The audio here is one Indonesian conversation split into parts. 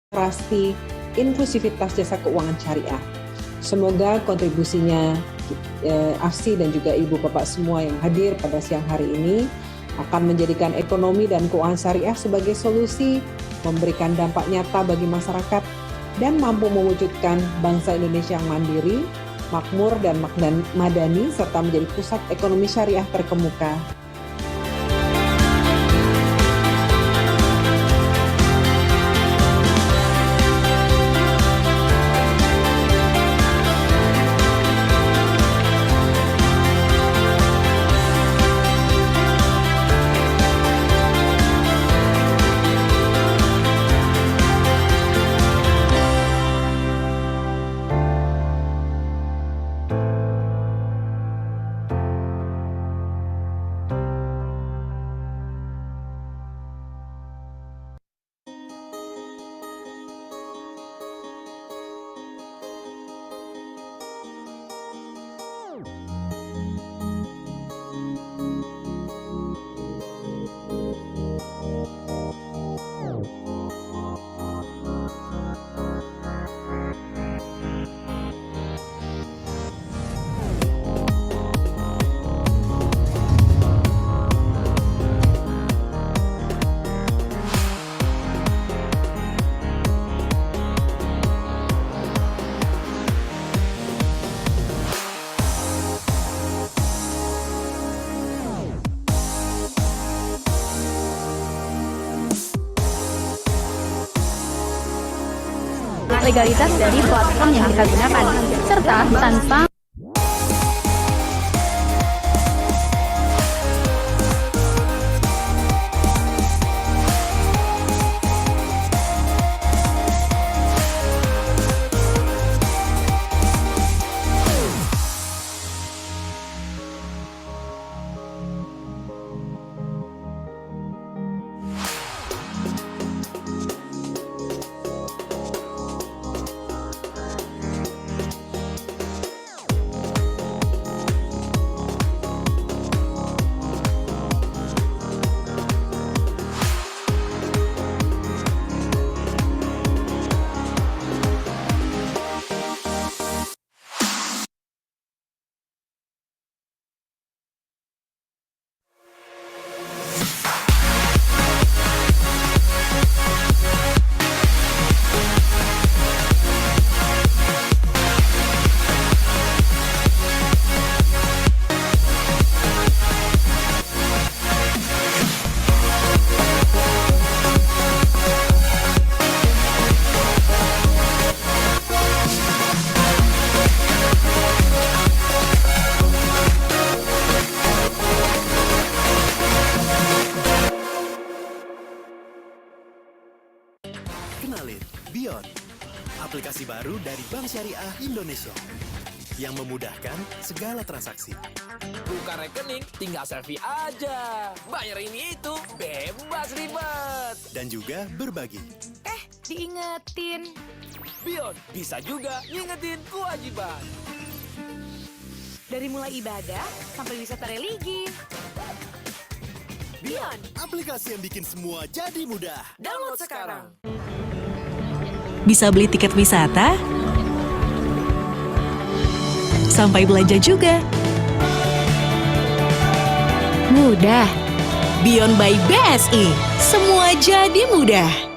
akselerasi inklusivitas jasa keuangan syariah. Semoga kontribusinya Afsi dan juga Ibu Bapak semua yang hadir pada siang hari ini akan menjadikan ekonomi dan keuangan syariah sebagai solusi, memberikan dampak nyata bagi masyarakat, dan mampu mewujudkan bangsa Indonesia yang mandiri, makmur, dan madani, serta menjadi pusat ekonomi syariah terkemuka. Legalitas dari platform yang kita gunakan, serta tanpa Kenalin, Bion, aplikasi baru dari Bank Syariah Indonesia yang memudahkan segala transaksi. Buka rekening, tinggal selfie aja. Bayar ini itu, bebas ribet. Dan juga berbagi. Diingetin. Bion bisa juga ngingetin kewajiban. Dari mulai ibadah sampai wisata religi. Bion, aplikasi yang bikin semua jadi mudah. Download sekarang. Bisa beli tiket wisata, sampai belanja juga. mudah. Bion by BSI, semua jadi mudah.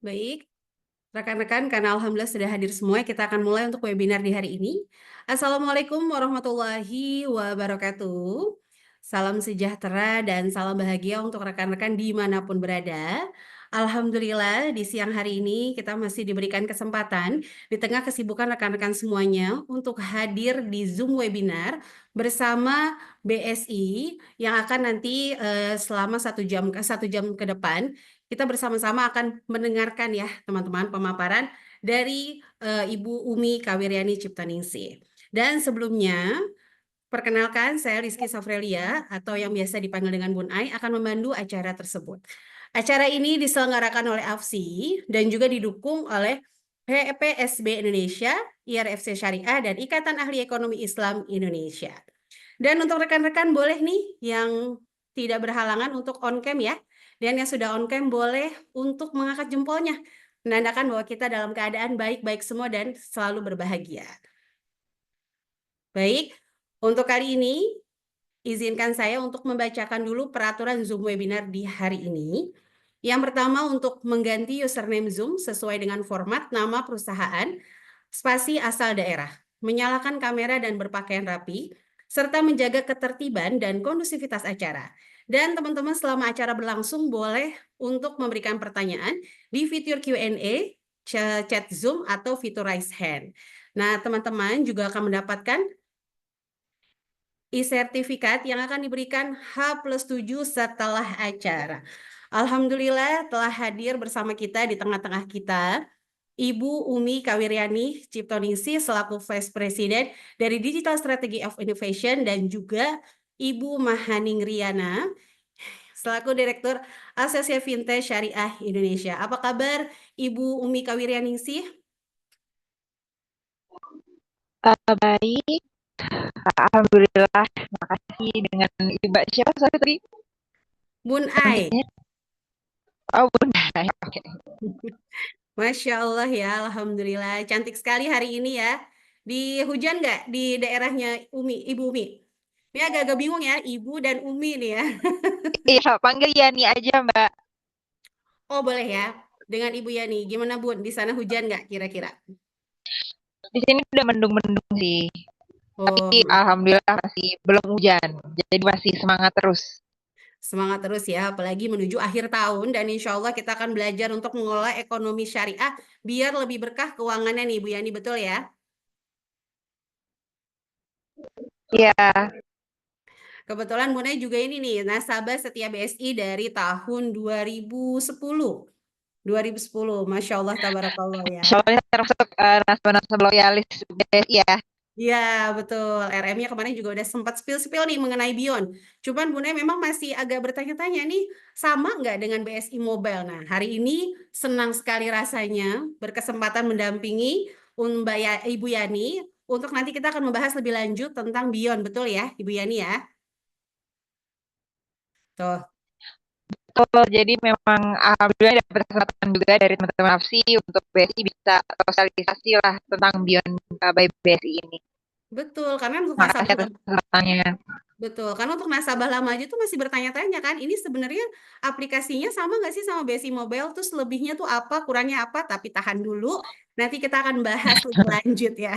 Baik, rekan-rekan, karena alhamdulillah sudah hadir semua, kita akan mulai untuk webinar di hari ini. Assalamualaikum warahmatullahi wabarakatuh. Salam sejahtera dan salam bahagia untuk rekan-rekan dimanapun berada. Alhamdulillah di siang hari ini kita masih diberikan kesempatan di tengah kesibukan rekan-rekan semuanya untuk hadir di Zoom webinar bersama BSI yang akan nanti selama 1 jam ke depan kita bersama-sama akan mendengarkan ya teman-teman pemaparan dari Ibu Umi Kawiryani Ciptaningsih. Dan sebelumnya, perkenalkan saya Rizky Safrelia atau yang biasa dipanggil dengan Bun Ai akan memandu acara tersebut. Acara ini diselenggarakan oleh AFSI dan juga didukung oleh PSB Indonesia, IRFC Syariah, dan Ikatan Ahli Ekonomi Islam Indonesia. Dan untuk rekan-rekan boleh nih yang tidak berhalangan untuk on cam ya. Dan yang sudah on cam boleh untuk mengangkat jempolnya. Menandakan bahwa kita dalam keadaan baik-baik semua dan selalu berbahagia. Baik, untuk kali ini izinkan saya untuk membacakan dulu peraturan Zoom webinar di hari ini. Yang pertama untuk mengganti username Zoom sesuai dengan format nama perusahaan, spasi asal daerah, menyalakan kamera dan berpakaian rapi, serta menjaga ketertiban dan kondusivitas acara. Dan teman-teman selama acara berlangsung boleh untuk memberikan pertanyaan di fitur Q&A, chat Zoom, atau fitur raise hand. Nah, teman-teman juga akan mendapatkan e-sertifikat yang akan diberikan H+7 setelah acara. Alhamdulillah telah hadir bersama kita di tengah-tengah kita Ibu Umi Kawiryani Ciptaningsih selaku Vice President dari Digital Strategy of Innovation dan juga Ibu Mahaning Riana selaku Direktur Asosiasi Fintech Syariah Indonesia. Apa kabar Ibu Umi Kawiryaningsih? Baik, alhamdulillah. Makasih dengan Ibu siapa sorry tadi? Bun Ai. Oh, Bunda. Oke. Masya Allah ya, alhamdulillah. Cantik sekali hari ini ya. Di hujan nggak di daerahnya Ibu Umi? Ini agak-agak bingung ya, Ibu dan Umi nih ya. Iya, panggil Yani aja, Mbak. Oh boleh ya, dengan Ibu Yani. Gimana Bun, di sana hujan nggak kira-kira? Di sini udah mendung-mendung sih. Oh, Tapi alhamdulillah masih belum hujan. Jadi masih semangat terus. semangat terus ya, apalagi menuju akhir tahun dan insya Allah kita akan belajar untuk mengelola ekonomi syariah biar lebih berkah keuangannya nih Bu Yani, betul ya? Iya. Kebetulan Bunai juga ini nih, nasabah setia BSI dari tahun 2010. 2010, Masya Allah, tabarakallah ya. Masya Allah termasuk nasabah loyalis BSI ya. Iya, betul. RM-nya kemarin juga udah sempat spill-spill nih mengenai Bion. Cuman Bunai memang masih agak bertanya-tanya nih, sama nggak dengan BSI Mobile? Nah, hari ini senang sekali rasanya berkesempatan mendampingi Ibu Yani untuk nanti kita akan membahas lebih lanjut tentang Bion, betul ya, Ibu Yani ya? Tuh. Betul, jadi memang alhamdulillah dapat kesempatan juga dari teman-teman AFSI untuk BSI bisa sosialisasi lah tentang Beyond by BSI ini. Betul, karena untuk Makasih atas kesempatannya. Betul, karena untuk nasabah lama aja tuh masih bertanya-tanya kan, ini sebenarnya aplikasinya sama nggak sih sama BSI Mobile, terus lebihnya tuh apa, kurangnya apa, tapi tahan dulu, nanti kita akan bahas lebih lanjut ya.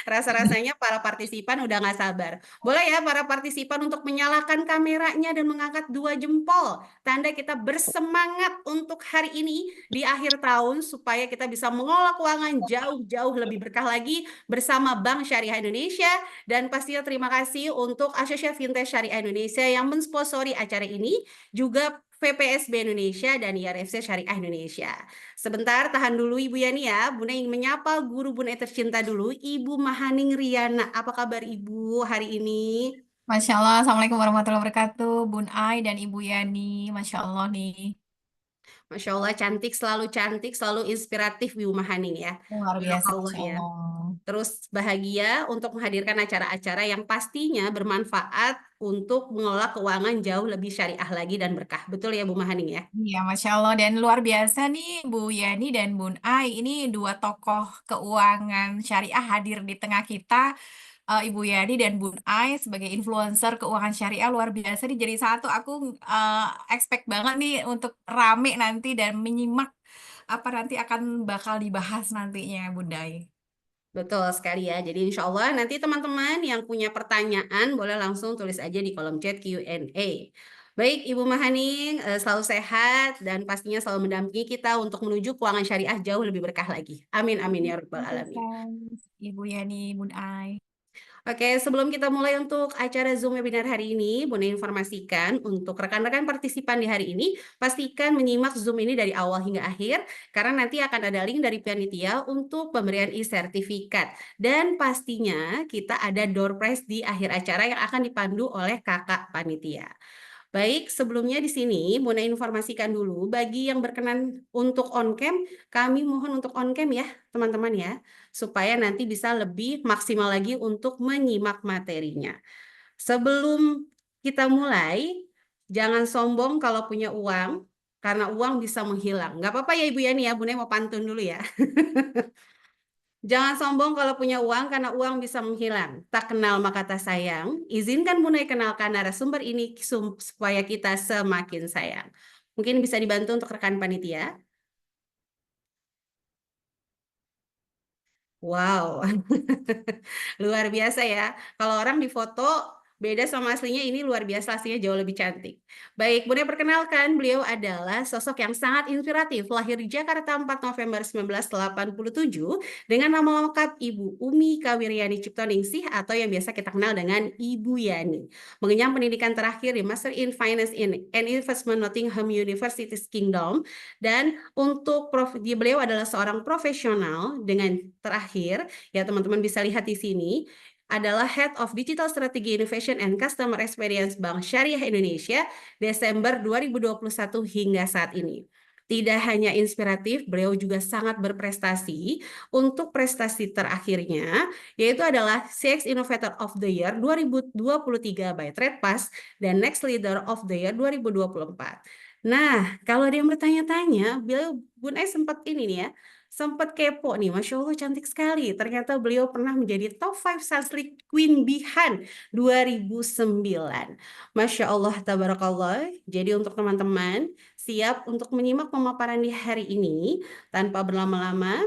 Rasa-rasanya para partisipan udah nggak sabar. Boleh ya para partisipan untuk menyalakan kameranya dan mengangkat 2 jempol, tanda kita bersemangat untuk hari ini di akhir tahun, supaya kita bisa mengelola keuangan jauh-jauh lebih berkah lagi bersama Bank Syariah Indonesia, dan pastinya terima kasih untuk Asosiasi Fintech Syariah Indonesia yang mensponsori acara ini, juga VPSB Indonesia dan IRFC Syariah Indonesia. Sebentar, tahan dulu Ibu Yani ya. Bunda ingin menyapa guru Bunda tercinta dulu, Ibu Mahaning Riana. Apa kabar Ibu hari ini? Masya Allah, Assalamualaikum warahmatullahi wabarakatuh, Bun Ai dan Ibu Yani, Masya Allah nih. Masya Allah, cantik, selalu inspiratif Ibu Mahaning ya. Luar biasa, Allah Masya ya. Allah. Terus bahagia untuk menghadirkan acara-acara yang pastinya bermanfaat untuk mengelola keuangan jauh lebih syariah lagi dan berkah. Betul ya Bu Mahaning ya? Iya, Masya Allah. Dan luar biasa nih Bu Yani dan Bun Ai. Ini dua tokoh keuangan syariah hadir di tengah kita. Ibu Yani dan Bun Ai sebagai influencer keuangan syariah luar biasa nih. Jadi satu, aku expect banget nih untuk rame nanti dan menyimak apa nanti akan bakal dibahas nantinya Bunda Ai. Betul sekali ya. Jadi insya Allah nanti teman-teman yang punya pertanyaan boleh langsung tulis aja di kolom chat Q&A. Baik, Ibu Mahaning, selalu sehat dan pastinya selalu mendampingi kita untuk menuju keuangan syariah jauh lebih berkah lagi. Amin, amin ya rabbal alamin. Ibu Yani, Bun Ai. Oke, sebelum kita mulai untuk acara Zoom webinar hari ini, Bunda informasikan untuk rekan-rekan partisipan di hari ini, pastikan menyimak Zoom ini dari awal hingga akhir, karena nanti akan ada link dari panitia untuk pemberian e-sertifikat. Dan pastinya kita ada door prize di akhir acara yang akan dipandu oleh kakak panitia. Baik, sebelumnya di sini Bunda informasikan dulu bagi yang berkenan untuk on-cam, kami mohon untuk on-cam ya, teman-teman ya, supaya nanti bisa lebih maksimal lagi untuk menyimak materinya. Sebelum kita mulai, jangan sombong kalau punya uang, karena uang bisa menghilang. Nggak apa-apa ya Ibu Yani ya, Bunda mau pantun dulu ya. Jangan sombong kalau punya uang karena uang bisa menghilang. Tak kenal maka tak sayang. Izinkan Bunda kenalkan narasumber ini supaya kita semakin sayang. Mungkin bisa dibantu untuk rekan panitia. Wow, luar biasa ya. Kalau orang di foto beda sama aslinya, ini luar biasa, aslinya jauh lebih cantik. Baik, Bunda perkenalkan, beliau adalah sosok yang sangat inspiratif. Lahir di Jakarta 4 November 1987 dengan nama lengkap Ibu Umi Kawiryani Ciptoningsih atau yang biasa kita kenal dengan Ibu Yani. Mengenyam pendidikan terakhir di Master in Finance and Investment Nottingham University Kingdom. Dan untuk beliau adalah seorang profesional dengan terakhir, ya teman-teman bisa lihat di sini, adalah Head of Digital Strategy Innovation and Customer Experience Bank Syariah Indonesia Desember 2021 hingga saat ini. Tidak hanya inspiratif, beliau juga sangat berprestasi. Untuk prestasi terakhirnya, yaitu adalah CX Innovator of the Year 2023 by Trade-Pass dan Next Leader of the Year 2024. Nah, kalau ada yang bertanya-tanya, beliau Bun Ai sempat ini nih ya, sempat kepo nih, Masya Allah cantik sekali. Ternyata beliau pernah menjadi top 5 Sunslick Queen Bihan 2009. Masya Allah, tabarakallah. Jadi untuk teman-teman, siap untuk menyimak pemaparan di hari ini. Tanpa berlama-lama,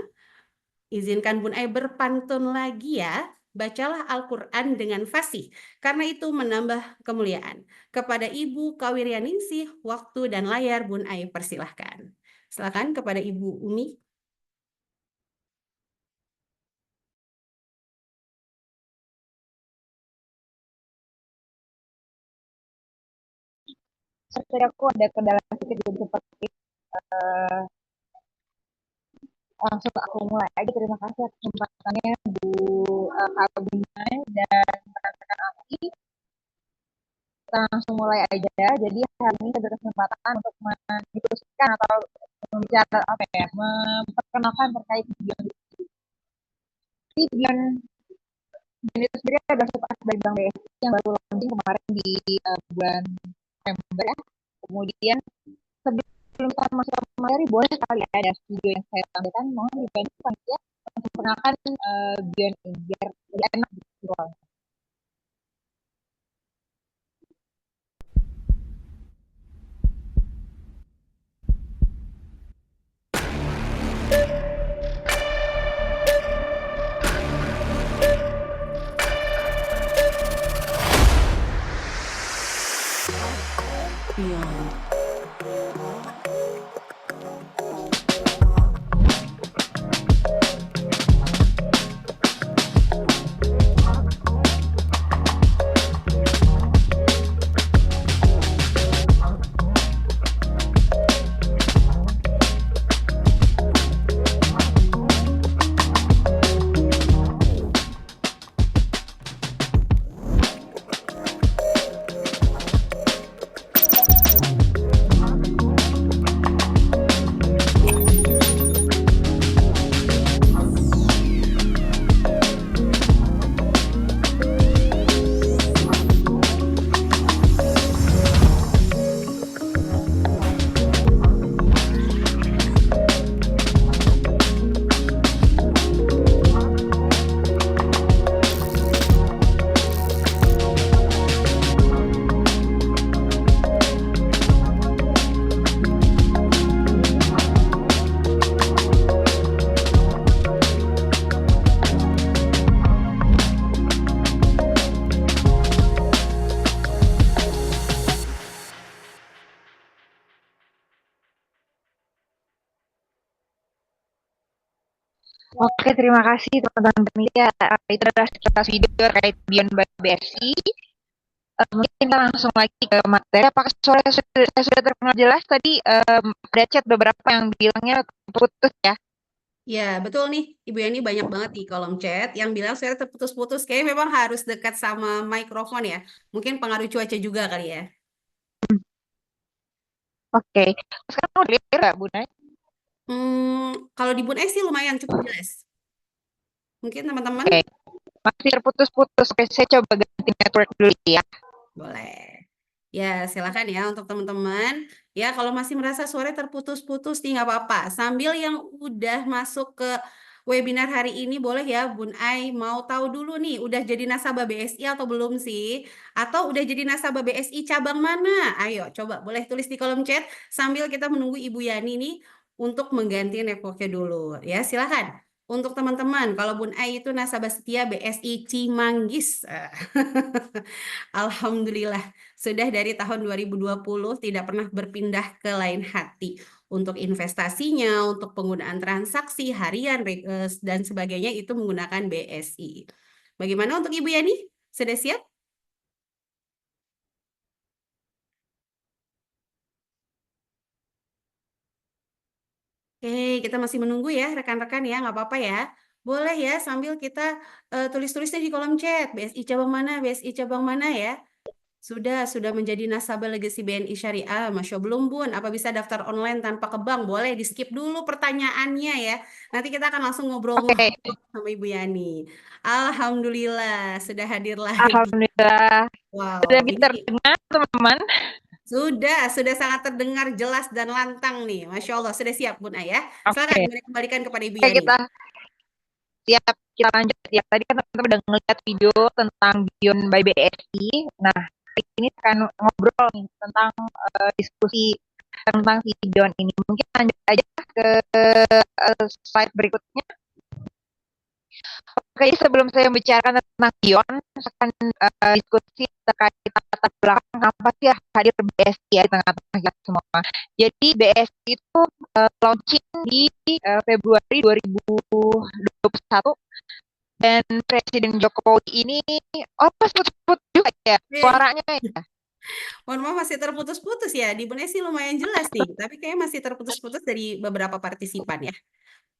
izinkan Bun Ai berpantun lagi ya. Bacalah Al-Quran dengan fasih, karena itu menambah kemuliaan. Kepada Ibu Kawiryaningsih, waktu dan layar Bun Ai persilahkan. Silakan kepada Ibu Umi. Sorry, aku ada kendala sedikit jadi seperti langsung aku mulai aja. Terima kasih atas kesempatannya Bu Kabina dan rekan-rekan AFI. Kita langsung mulai aja. Jadi hari ini saya berkesempatan untuk mendiskusikan atau membicara apa ya, memperkenalkan terkait Beyond. Jadi Beyond itu sendiri adalah startup dari Bank BSI yang baru launching kemarin di bulan November ya. Kemudian sebelum kita masuk ke materi, boleh kali ada video yang saya tampilkan, mohon dibantu panitia untuk memperkenalkan Beyond ini biar lebih enak gitu. Oke, terima kasih teman-teman panitia. Itu adalah sekilas video terkait Beyond by BSI. Mungkin kita langsung lagi ke materi. Apakah saya sudah terdengar jelas tadi? Ada chat beberapa yang bilangnya putus ya. Ya, betul nih. Ibu Yani banyak banget di kolom chat yang bilang saya terputus-putus. Kayaknya memang harus dekat sama mikrofon ya. Mungkin pengaruh cuaca juga kali ya. Oke. Sekarang udah clear nggak, Bunda? Kalau di Bun sih lumayan cukup jelas. Mungkin teman-teman Oke. Masih terputus-putus. Oke, saya coba ganti network dulu ya. boleh. Ya, silakan ya untuk teman-teman. Ya, kalau masih merasa suara terputus-putus nih nggak apa-apa. Sambil yang udah masuk ke webinar hari ini boleh ya, Bun Ai mau tahu dulu nih, udah jadi nasabah BSI atau belum sih? Atau udah jadi nasabah BSI cabang mana? Ayo, coba boleh tulis di kolom chat sambil kita menunggu Ibu Yani nih untuk mengganti networknya dulu. Ya, silakan. Untuk teman-teman, kalau Bun Ai itu nasabah setia BSI Cimanggis. Alhamdulillah, sudah dari tahun 2020 tidak pernah berpindah ke lain hati. Untuk investasinya, untuk penggunaan transaksi harian, dan sebagainya itu menggunakan BSI. Bagaimana untuk Ibu Yani? Sudah siap? Oke, kita masih menunggu ya rekan-rekan ya, nggak apa-apa ya. Boleh ya sambil kita tulis-tulisnya di kolom chat. BSI cabang mana, BSI cabang mana ya. Sudah menjadi nasabah Legacy BNI Syariah. Masya Allah, belum Bun, apa bisa daftar online tanpa ke bank? Boleh di skip dulu pertanyaannya ya. Nanti kita akan langsung ngobrol-ngobrol Oke. sama Ibu Yani. Alhamdulillah, sudah hadir lagi. Alhamdulillah. Sudah Wow, bisa ini terdengar, teman-teman? sudah sangat terdengar jelas dan lantang nih. Masya Allah, sudah siap Bun Ayah. Silakan Oke. kembalikan kepada Ibu Oke, Yani. siap, kita lanjut ya. Tadi kan teman-teman udah ngeliat video tentang Beyond by BSI. Nah, hari ini akan ngobrol nih tentang diskusi tentang si Beyond ini. Mungkin lanjut aja ke slide berikutnya. Oke, sebelum saya membicarakan tentang Beyond, saya akan diskusi terkait latar belakang apa sih hadir BSI ya di tengah-tengah kita semua. Jadi BSI itu launching di Februari 2021 dan Presiden Jokowi ini pas putus-putus juga ya suaranya ya. Mohon maaf masih terputus-putus ya. Di Bun sih lumayan jelas nih, tapi kayaknya masih terputus-putus dari beberapa partisipan ya.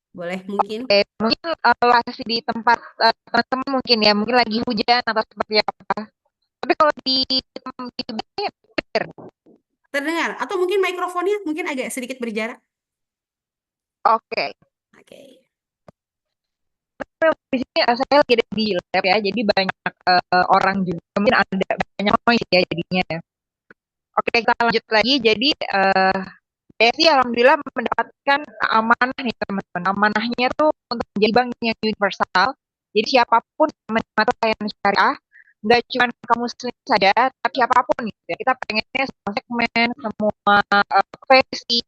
Boleh mungkin. Oke, mungkin lokasi di tempat teman-teman mungkin ya, mungkin lagi hujan atau seperti apa. Tapi kalau di clear. Terdengar atau mungkin mikrofonnya mungkin agak sedikit berjarak. Oke. Oke. Di sini saya lagi ada di lab ya, jadi banyak orang juga, mungkin ada banyak noise ya jadinya ya. Oke, kita lanjut lagi. Jadi BSI alhamdulillah mendapatkan amanah nih teman-teman. Amanahnya tuh untuk menjadi bank yang universal. Jadi siapapun yang menikmati layanan syariah, nggak cuma kaum muslim saja, tapi siapapun gitu ya. Kita pengennya semua segmen, semua profesi.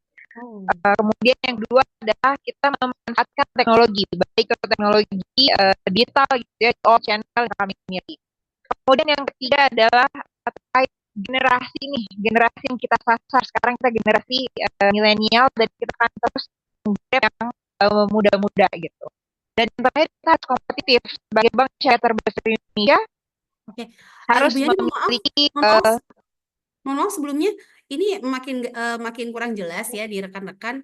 Kemudian yang kedua adalah kita memanfaatkan teknologi, baik ke teknologi digital gitu ya, all channel yang kami miliki. Kemudian yang ketiga adalah terkait generasi nih, generasi yang kita sasar sekarang kita generasi milenial dan kita akan terus yang muda-muda gitu. Dan yang terakhir kita harus kompetitif sebagai bank syariah terbesar di Indonesia. Oke. Harus Ibu Yani, memiliki mohon maaf sebelumnya ini makin kurang jelas ya di rekan-rekan.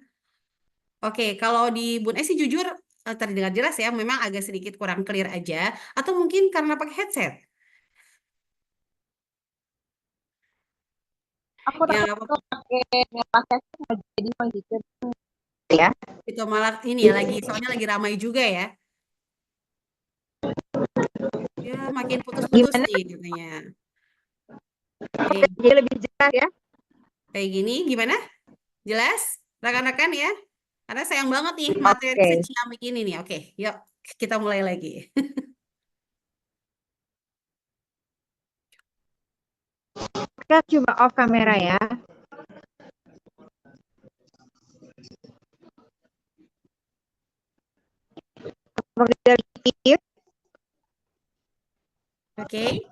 Oke, kalau di Bun sih jujur terdengar jelas ya, memang agak sedikit kurang clear aja atau mungkin karena pakai headset. aku Ya, takut pakai jadi mengikut ya. itu malah ini ya lagi soalnya lagi ramai juga ya. Ya, makin putus-putus Gimana? nih katanya. Oke, jadi lebih jelas ya. Kayak gini gimana? Jelas? Rekan-rekan ya? Karena sayang banget nih materi Oke. secamik ini nih. Oke, yuk kita mulai lagi. Kita coba off kamera ya. Oke.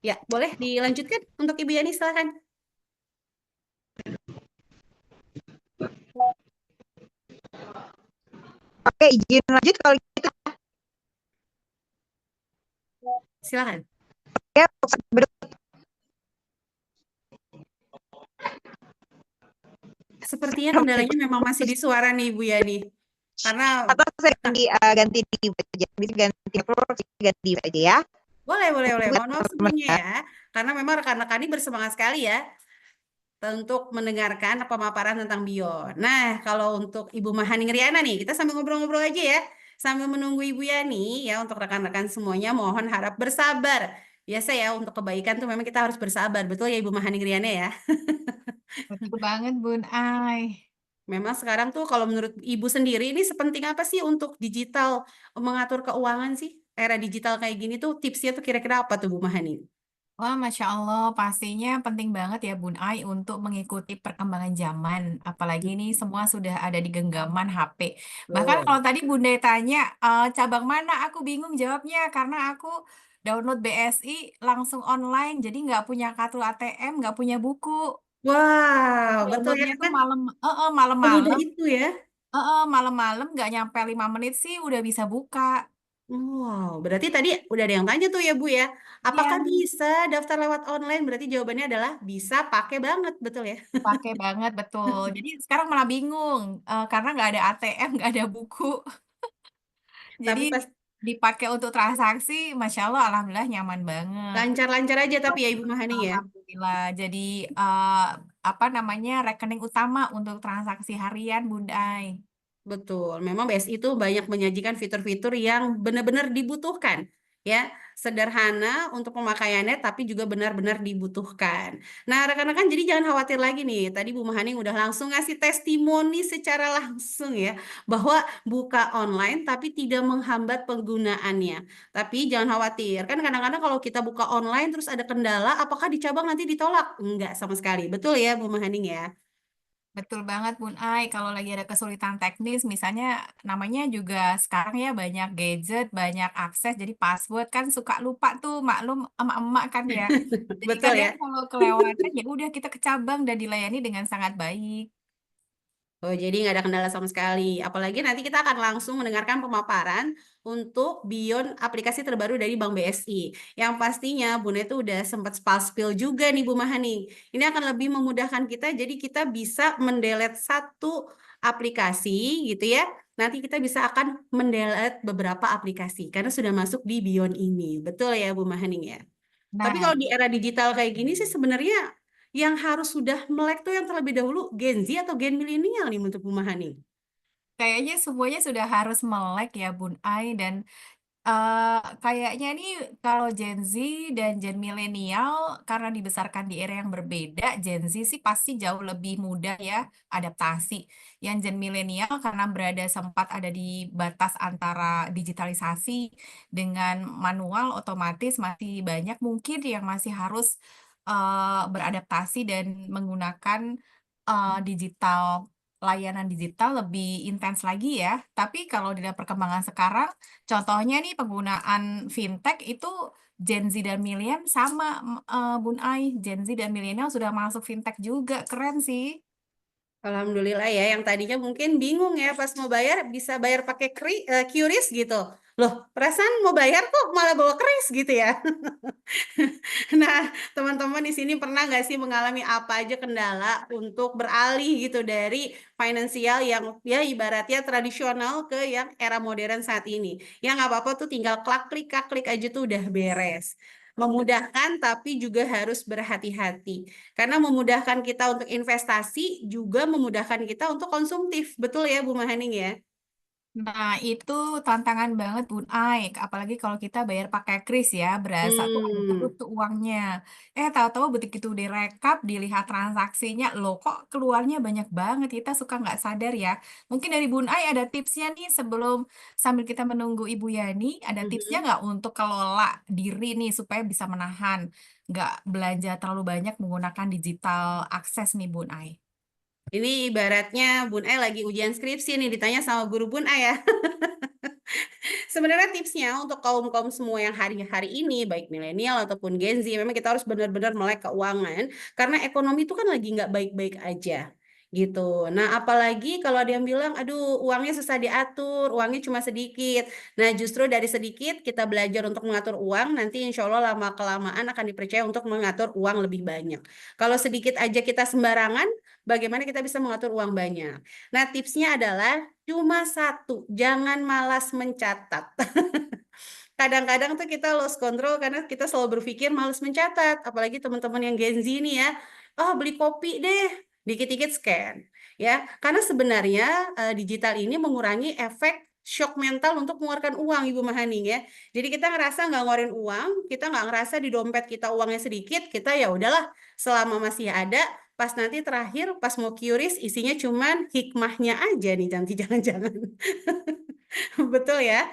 Ya, boleh dilanjutkan untuk Ibu Yani, silakan. Oke, izin lanjut kalau gitu. Silakan. Ya, Sepertinya kendalanya memang masih di suara nih Bu Yani. Karena atau saya ganti di aja, ganti aja ya. boleh. Tunggu Mohon maaf teman-teman sebelumnya ya. ya. Karena memang rekan-rekan ini bersemangat sekali ya untuk mendengarkan pemaparan tentang Bion. Nah, kalau untuk Ibu Mahani Riana nih, kita sambil ngobrol-ngobrol aja ya. Sambil menunggu Ibu Yani ya, untuk rekan-rekan semuanya mohon harap bersabar. Biasa ya, untuk kebaikan tuh memang kita harus bersabar. Betul ya Ibu Mahani Riana ya? Betul banget, Bun Ai. Memang sekarang tuh kalau menurut Ibu sendiri ini sepenting apa sih untuk digital mengatur keuangan sih? Era digital kayak gini tuh tipsnya tuh kira-kira apa tuh Bu Mahani? Wah, Masya Allah, pastinya penting banget ya Bun Ai untuk mengikuti perkembangan zaman. Apalagi ini semua sudah ada di genggaman HP. Bahkan kalau Betul. tadi Bunda tanya, cabang mana, aku bingung jawabnya karena aku download BSI langsung online, jadi nggak punya kartu ATM, nggak punya buku. Wow, betul ya Downloadnya tuh kan? malam, Semudah malam-malam, itu ya. malam-malam nggak nyampe 5 menit sih udah bisa buka. Wow, berarti tadi udah ada yang tanya tuh ya Bu ya. Iya, Apakah bisa daftar lewat online? Berarti jawabannya adalah bisa, pakai banget, betul ya? pakai banget betul. Jadi sekarang malah bingung karena nggak ada ATM, nggak ada buku. Jadi Tapi pas dipakai untuk transaksi, Masya Allah, Alhamdulillah nyaman banget. lancar-lancar aja tapi ya Ibu Mahani ya. Alhamdulillah. Jadi apa namanya rekening utama untuk transaksi harian Bundai. Betul, memang BSI itu banyak menyajikan fitur-fitur yang benar-benar dibutuhkan, ya. Sederhana untuk pemakaiannya, tapi juga benar-benar dibutuhkan. Nah, rekan-rekan, jadi jangan khawatir lagi nih. Tadi Bu Mahani udah langsung ngasih testimoni secara langsung ya, bahwa buka online tapi tidak menghambat penggunaannya. Tapi jangan khawatir, kan kadang-kadang kalau kita buka online terus ada kendala, apakah di cabang nanti ditolak? Enggak sama sekali. Betul ya, Bu Mahani ya? Betul banget Bun Ai, kalau lagi ada kesulitan teknis, misalnya namanya juga sekarang ya banyak gadget, banyak akses, jadi password kan suka lupa tuh, maklum emak-emak kan ya. Jadi Betul kadang ya? kalau kelewatan ya udah kita ke cabang dan dilayani dengan sangat baik. Oh, jadi nggak ada kendala sama sekali. Apalagi nanti kita akan langsung mendengarkan pemaparan untuk Bion aplikasi terbaru dari Bank BSI. Yang pastinya Bunda itu udah sempat spill juga nih Bu Mahani. Ini akan lebih memudahkan kita, jadi kita bisa mendelete satu aplikasi gitu ya. Nanti kita bisa akan mendelete beberapa aplikasi karena sudah masuk di Bion ini. Betul ya Bu Mahani ya? Tapi Nah, kalau di era digital kayak gini sih sebenarnya yang harus sudah melek tuh yang terlebih dahulu Gen Z atau Gen milenial nih untuk memahami. kayaknya semuanya sudah harus melek ya Bun Ai dan kayaknya nih kalau Gen Z dan Gen milenial karena dibesarkan di era yang berbeda, Gen Z sih pasti jauh lebih mudah ya adaptasi. Yang Gen milenial karena berada sempat ada di batas antara digitalisasi dengan manual otomatis masih banyak mungkin yang masih harus beradaptasi dan menggunakan digital layanan digital lebih intens lagi ya. Tapi kalau di dalam perkembangan sekarang contohnya nih penggunaan fintech itu Gen Z dan milenial sama Bun Ai, Gen Z dan milenial sudah masuk fintech juga, keren sih. Alhamdulillah ya, yang tadinya mungkin bingung ya pas mau bayar bisa bayar pakai QRIS gitu. Loh, perasaan mau bayar kok malah bawa kris gitu ya. Nah, teman-teman di sini pernah nggak sih mengalami apa aja kendala untuk beralih gitu dari finansial yang ya ibaratnya tradisional ke yang era modern saat ini. Ya nggak apa-apa tuh tinggal klik klik aja tuh udah beres. Memudahkan tapi juga harus berhati-hati. Karena memudahkan kita untuk investasi juga memudahkan kita untuk konsumtif. Betul ya Bu Mahaning ya? Nah, itu tantangan banget Bun Aik, apalagi kalau kita bayar pakai kris ya, berasa tuh ada terus Hmm. tuh uangnya. Tahu-tahu begitu direkap, dilihat transaksinya, loh kok keluarnya banyak banget, kita suka nggak sadar ya. Mungkin dari Bun Ai ada tipsnya nih sebelum sambil kita menunggu Ibu Yani, ada tipsnya Mhm. nggak untuk kelola diri nih supaya bisa menahan, nggak belanja terlalu banyak menggunakan digital akses nih Bun Ai. Ini ibaratnya Bun Ai lagi ujian skripsi nih ditanya sama guru Bun Ai ya. Sebenarnya tipsnya untuk kaum-kaum semua yang hari-hari ini, baik milenial ataupun Gen Z, memang kita harus benar-benar melek keuangan, karena ekonomi itu kan lagi nggak baik-baik aja. gitu. Nah, apalagi kalau ada yang bilang, aduh, uangnya susah diatur, uangnya cuma sedikit. Nah, justru dari sedikit kita belajar untuk mengatur uang, nanti insya Allah lama-kelamaan akan dipercaya untuk mengatur uang lebih banyak. Kalau sedikit aja kita sembarangan, bagaimana kita bisa mengatur uang banyak? Nah, tipsnya adalah cuma satu, jangan malas mencatat. Kadang-kadang tuh kita lost control karena kita selalu berpikir males mencatat, apalagi teman-teman yang Gen Z nih ya. Oh, beli kopi deh, dikit-dikit scan. Ya, karena sebenarnya digital ini mengurangi efek shock mental untuk mengeluarkan uang, Ibu Mahaning ya. Jadi kita ngerasa nggak ngeluarin uang, kita nggak ngerasa di dompet kita uangnya sedikit, kita ya udahlah selama masih ada, pas nanti terakhir pas mau QRIS isinya cuman hikmahnya aja nih, nanti jangan-jangan. Betul ya.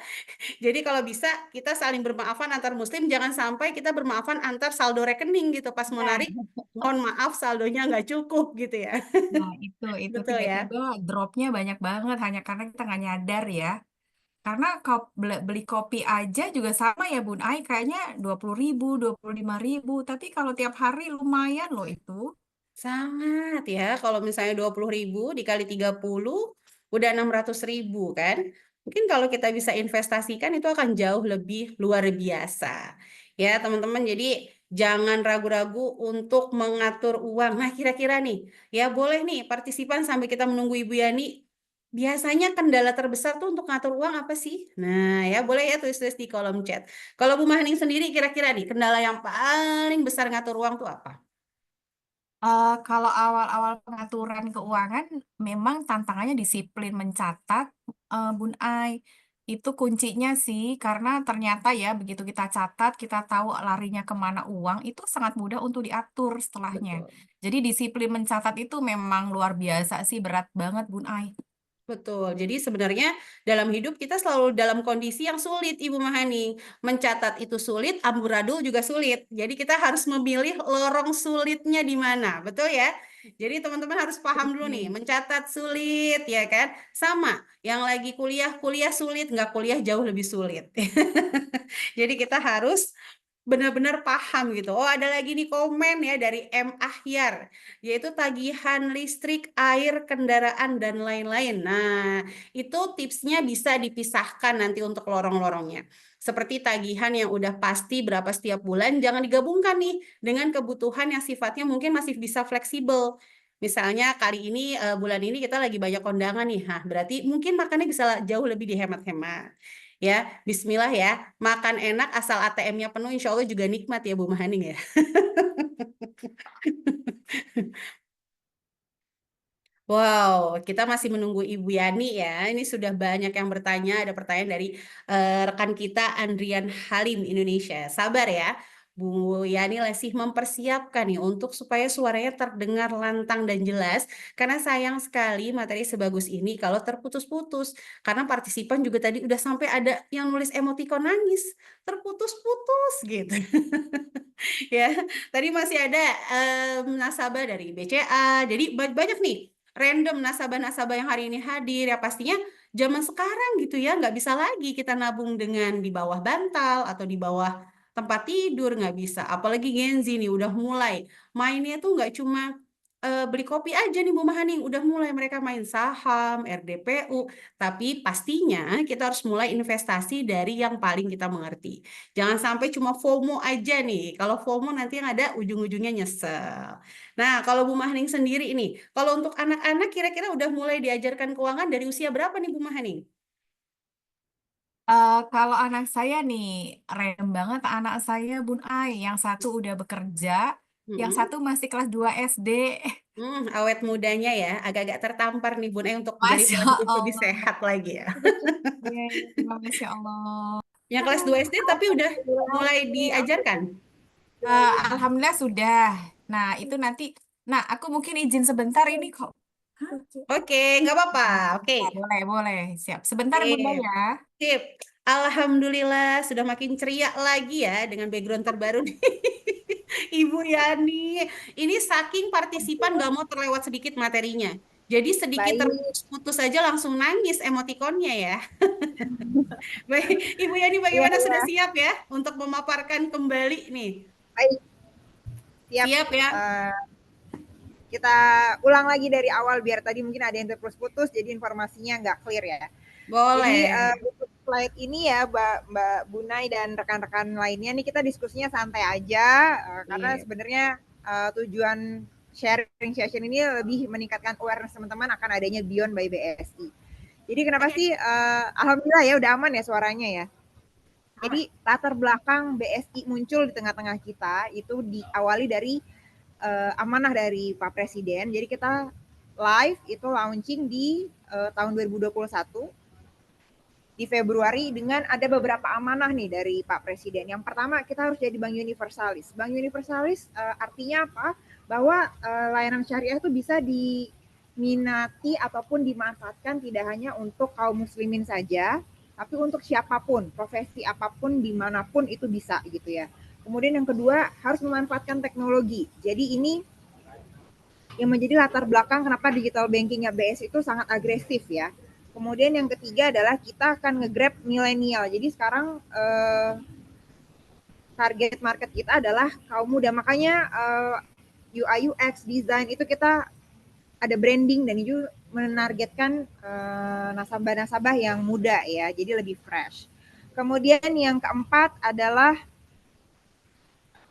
Jadi kalau bisa kita saling bermaafan antar muslim, jangan sampai kita bermaafan antar saldo rekening gitu. Pas mau narik, mohon maaf saldonya nggak cukup gitu ya. Nah, itu Betul ya. tiba-tiba dropnya banyak banget hanya karena kita nggak nyadar ya. Karena beli kopi aja juga sama ya Bun Ai, kayaknya 20.000, 25.000. Tapi kalau tiap hari lumayan loh itu. Sangat ya. Kalau misalnya 20.000 dikali 30, udah 600.000 kan. Mungkin kalau kita bisa investasikan itu akan jauh lebih luar biasa. Ya teman-teman, jadi jangan ragu-ragu untuk mengatur uang. Nah kira-kira nih, ya boleh nih partisipan sambil kita menunggu Ibu Yani. Biasanya kendala terbesar tuh untuk ngatur uang apa sih? Nah ya boleh ya tulis-tulis di kolom chat. Kalau Bu Mahaning sendiri kira-kira nih kendala yang paling besar ngatur uang tuh apa? Kalau awal-awal pengaturan keuangan, memang tantangannya disiplin mencatat, Bun Ai. Itu kuncinya sih, karena ternyata ya begitu kita catat, kita tahu larinya kemana uang, itu sangat mudah untuk diatur setelahnya. Betul. Jadi disiplin mencatat itu memang luar biasa sih, berat banget Bun Ai. Betul. Jadi sebenarnya dalam hidup kita selalu dalam kondisi yang sulit, Ibu Mahani. Mencatat itu sulit, amburadul juga sulit. Jadi kita harus memilih lorong sulitnya di mana. Betul ya? Jadi teman-teman harus paham dulu nih, mencatat sulit ya kan? Sama, yang lagi kuliah sulit, nggak kuliah jauh lebih sulit. Jadi kita harus benar-benar paham gitu. Oh, ada lagi nih komen ya dari M. Ahyar, yaitu tagihan listrik, air, kendaraan, dan lain-lain. Nah, itu tipsnya bisa dipisahkan nanti untuk lorong-lorongnya. Seperti tagihan yang udah pasti berapa setiap bulan, jangan digabungkan nih dengan kebutuhan yang sifatnya mungkin masih bisa fleksibel. Misalnya kali ini, bulan ini kita lagi banyak kondangan nih, nah, berarti mungkin makannya bisa jauh lebih dihemat-hemat. Ya, bismillah ya, makan enak asal ATM-nya penuh, insya Allah juga nikmat ya Bu Mahaning ya. Wow, kita masih menunggu Ibu Yani ya. Ini sudah banyak yang bertanya. Ada pertanyaan dari rekan kita Andrian Halim Indonesia. Sabar ya, Bu Yani masih mempersiapkan nih untuk supaya suaranya terdengar lantang dan jelas. Karena sayang sekali materi sebagus ini kalau terputus-putus. Karena partisipan juga tadi udah sampai ada yang nulis emotikon nangis, terputus-putus gitu. Ya, tadi masih ada nasabah dari BCA. Jadi banyak nih random nasabah-nasabah yang hari ini hadir ya, pastinya zaman sekarang gitu ya, nggak bisa lagi kita nabung dengan di bawah bantal atau di bawah tempat tidur, nggak bisa. Apalagi Gen Z nih udah mulai mainnya tuh nggak cuma beli kopi aja nih Bu Mahaning, udah mulai mereka main saham, RDPU, tapi pastinya kita harus mulai investasi dari yang paling kita mengerti. Jangan sampai cuma FOMO aja nih. Kalau FOMO nanti yang ada ujung-ujungnya nyesel. Nah, kalau Bu Mahaning sendiri ini, kalau untuk anak-anak kira-kira udah mulai diajarkan keuangan dari usia berapa nih Bu Mahaning? Kalau anak saya nih, random banget anak saya Bun Ai. Yang satu udah bekerja, yang satu masih kelas 2 SD. Awet mudanya ya, agak-agak tertampar nih Bun untuk jadi Masya pola hidup lebih Allah. sehat lagi ya. Iya, iya, Masya Allah. Yang kelas 2 SD tapi udah mulai diajarkan. Alhamdulillah sudah. Nah, itu nanti. Nah, aku mungkin izin sebentar ini kok. Oke, nggak apa-apa. Oke. Boleh, boleh. Siap. Sebentar Bunda Sip. ya. Sip. Alhamdulillah sudah makin ceria lagi ya dengan background terbaru nih. Ibu Yani. Ini saking partisipan nggak mau terlewat sedikit materinya. Jadi sedikit Baik, terputus saja langsung nangis emotikonnya ya. Baik, Ibu Yani iya, bagaimana iya. sudah siap ya untuk memaparkan kembali nih? Baik, siap. Siap ya? Eh, kita ulang lagi dari awal biar tadi mungkin ada yang terputus-putus jadi informasinya nggak clear ya. Jadi Boleh. untuk slide ini ya Mbak Bunai dan rekan-rekan lainnya nih kita diskusinya santai aja karena Iya. sebenarnya tujuan sharing session ini lebih meningkatkan awareness teman-teman akan adanya Beyond by BSI. Jadi kenapa sih alhamdulillah ya udah aman ya suaranya ya. Jadi latar belakang BSI muncul di tengah-tengah kita itu diawali dari amanah dari Pak Presiden. Jadi kita live itu launching di tahun 2021 di Februari dengan ada beberapa amanah nih dari Pak Presiden. Yang pertama kita harus jadi bank universalis. Bank universalis artinya apa? Bahwa layanan syariah itu bisa diminati ataupun dimanfaatkan tidak hanya untuk kaum muslimin saja, tapi untuk siapapun, profesi apapun, dimanapun itu bisa gitu ya. Kemudian yang kedua harus memanfaatkan teknologi. Jadi ini yang menjadi latar belakang kenapa digital bankingnya BS itu sangat agresif ya. Kemudian yang ketiga adalah kita akan nge-grab milenial. Jadi sekarang target market kita adalah kaum muda. Makanya UI UX design itu kita ada branding dan itu menargetkan nasabah-nasabah yang muda ya. Jadi lebih fresh. Kemudian yang keempat adalah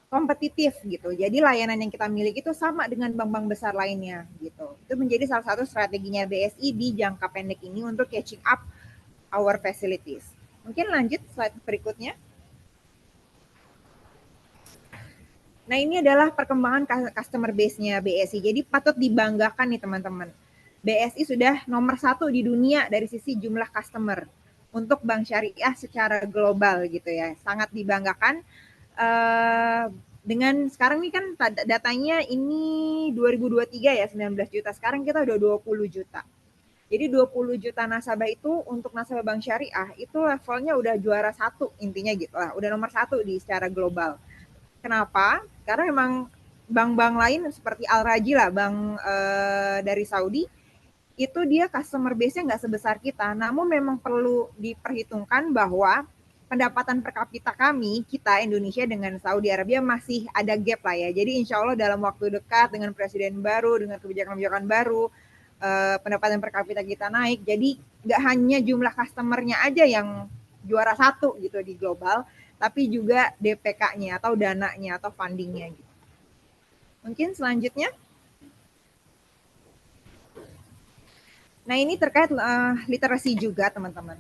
kompetitif gitu. Jadi layanan yang kita miliki itu sama dengan bank-bank besar lainnya gitu. Itu menjadi salah satu strateginya BSI di jangka pendek ini untuk catching up our facilities. Mungkin lanjut slide berikutnya. Nah ini adalah perkembangan customer base-nya BSI. Jadi patut dibanggakan nih teman-teman. BSI sudah nomor 1 di dunia dari sisi jumlah customer untuk bank syariah secara global gitu ya. Sangat dibanggakan. Dengan sekarang ini kan datanya ini 2023 ya 19 juta. Sekarang kita udah 20 juta. Jadi 20 juta nasabah itu untuk nasabah bank syariah itu levelnya udah juara 1 intinya gitu lah. Udah nomor 1 di secara global. Kenapa? Karena memang bank-bank lain seperti Al Rajhi lah, bank dari Saudi, itu dia customer base-nya nggak sebesar kita. Namun memang perlu diperhitungkan bahwa pendapatan per kapita kita Indonesia dengan Saudi Arabia masih ada gap lah ya. Jadi insya Allah dalam waktu dekat dengan presiden baru, dengan kebijakan-kebijakan baru, pendapatan per kapita kita naik. Jadi nggak hanya jumlah customer-nya aja yang juara 1 gitu di global, tapi juga DPK-nya atau dananya atau funding-nya gitu. Mungkin selanjutnya. Nah ini terkait literasi juga teman-teman.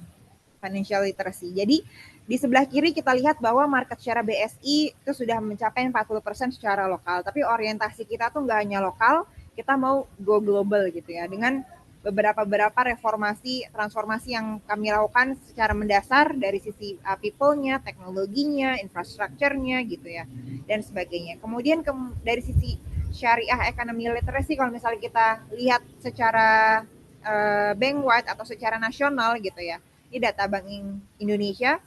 Financial literacy. Jadi di sebelah kiri kita lihat bahwa market share BSI itu sudah mencapai 40% secara lokal. Tapi orientasi kita tuh nggak hanya lokal, kita mau go global gitu ya. Dengan beberapa reformasi, transformasi yang kami lakukan secara mendasar dari sisi people-nya, teknologinya, infrastrukturnya gitu ya, dan sebagainya. Kemudian dari sisi syariah economy literacy, kalau misalnya kita lihat secara bank wide atau secara nasional gitu ya, ini data Bank Indonesia,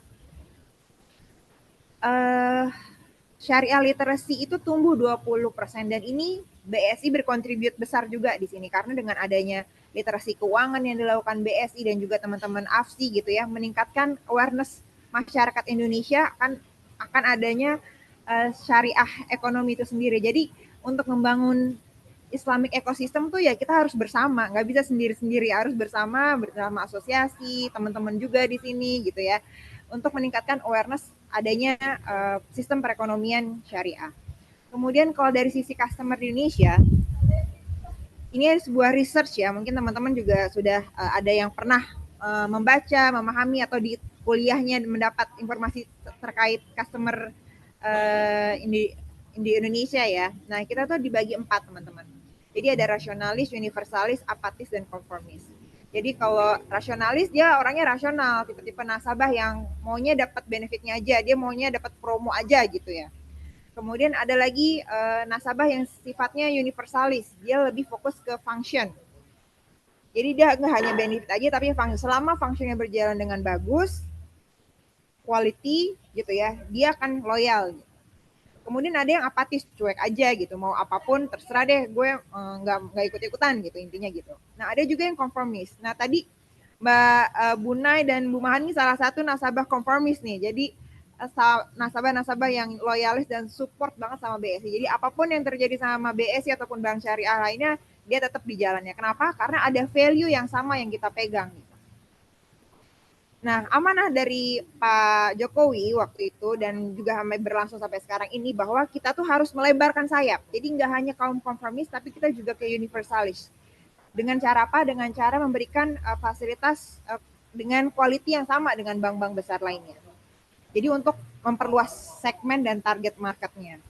syariah literasi itu tumbuh 20% dan ini BSI berkontribut besar juga di sini karena dengan adanya literasi keuangan yang dilakukan BSI dan juga teman-teman AFSI gitu ya, meningkatkan awareness masyarakat Indonesia akan adanya syariah ekonomi itu sendiri. Jadi untuk membangun Islamic ecosystem tuh ya kita harus bersama, nggak bisa sendiri-sendiri, harus bersama asosiasi, teman-teman juga di sini gitu ya, untuk meningkatkan awareness adanya sistem perekonomian syariah. Kemudian kalau dari sisi customer di Indonesia, ini ada sebuah research ya, mungkin teman-teman juga sudah ada yang pernah membaca, memahami atau di kuliahnya mendapat informasi terkait customer di Indonesia ya. Nah kita tuh dibagi 4 teman-teman. Jadi ada rasionalis, universalis, apatis, dan konformis. Jadi kalau rasionalis dia orangnya rasional, tipe-tipe nasabah yang maunya dapat benefitnya aja, dia maunya dapat promo aja gitu ya. Kemudian ada lagi nasabah yang sifatnya universalis, dia lebih fokus ke function. Jadi dia nggak hanya benefit aja, tapi selama functionnya berjalan dengan bagus, quality gitu ya, dia akan loyal. Kemudian ada yang apatis, cuek aja gitu, mau apapun terserah deh, gue nggak ikut-ikutan gitu intinya gitu. Nah ada juga yang konformis. Nah tadi Mbak Bunai dan Bu Mahan ini salah satu nasabah konformis nih. Jadi nasabah-nasabah yang loyalis dan support banget sama BSI. Jadi apapun yang terjadi sama BSI ataupun bank syariah lainnya, dia tetap di jalannya. Kenapa? Karena ada value yang sama yang kita pegang. Nah, amanah dari Pak Jokowi waktu itu dan juga berlangsung sampai sekarang ini bahwa kita tuh harus melebarkan sayap. Jadi nggak hanya kaum konformis, tapi kita juga ke universalis. Dengan cara apa? Dengan cara memberikan fasilitas dengan quality yang sama dengan bank-bank besar lainnya. Jadi untuk memperluas segmen dan target marketnya.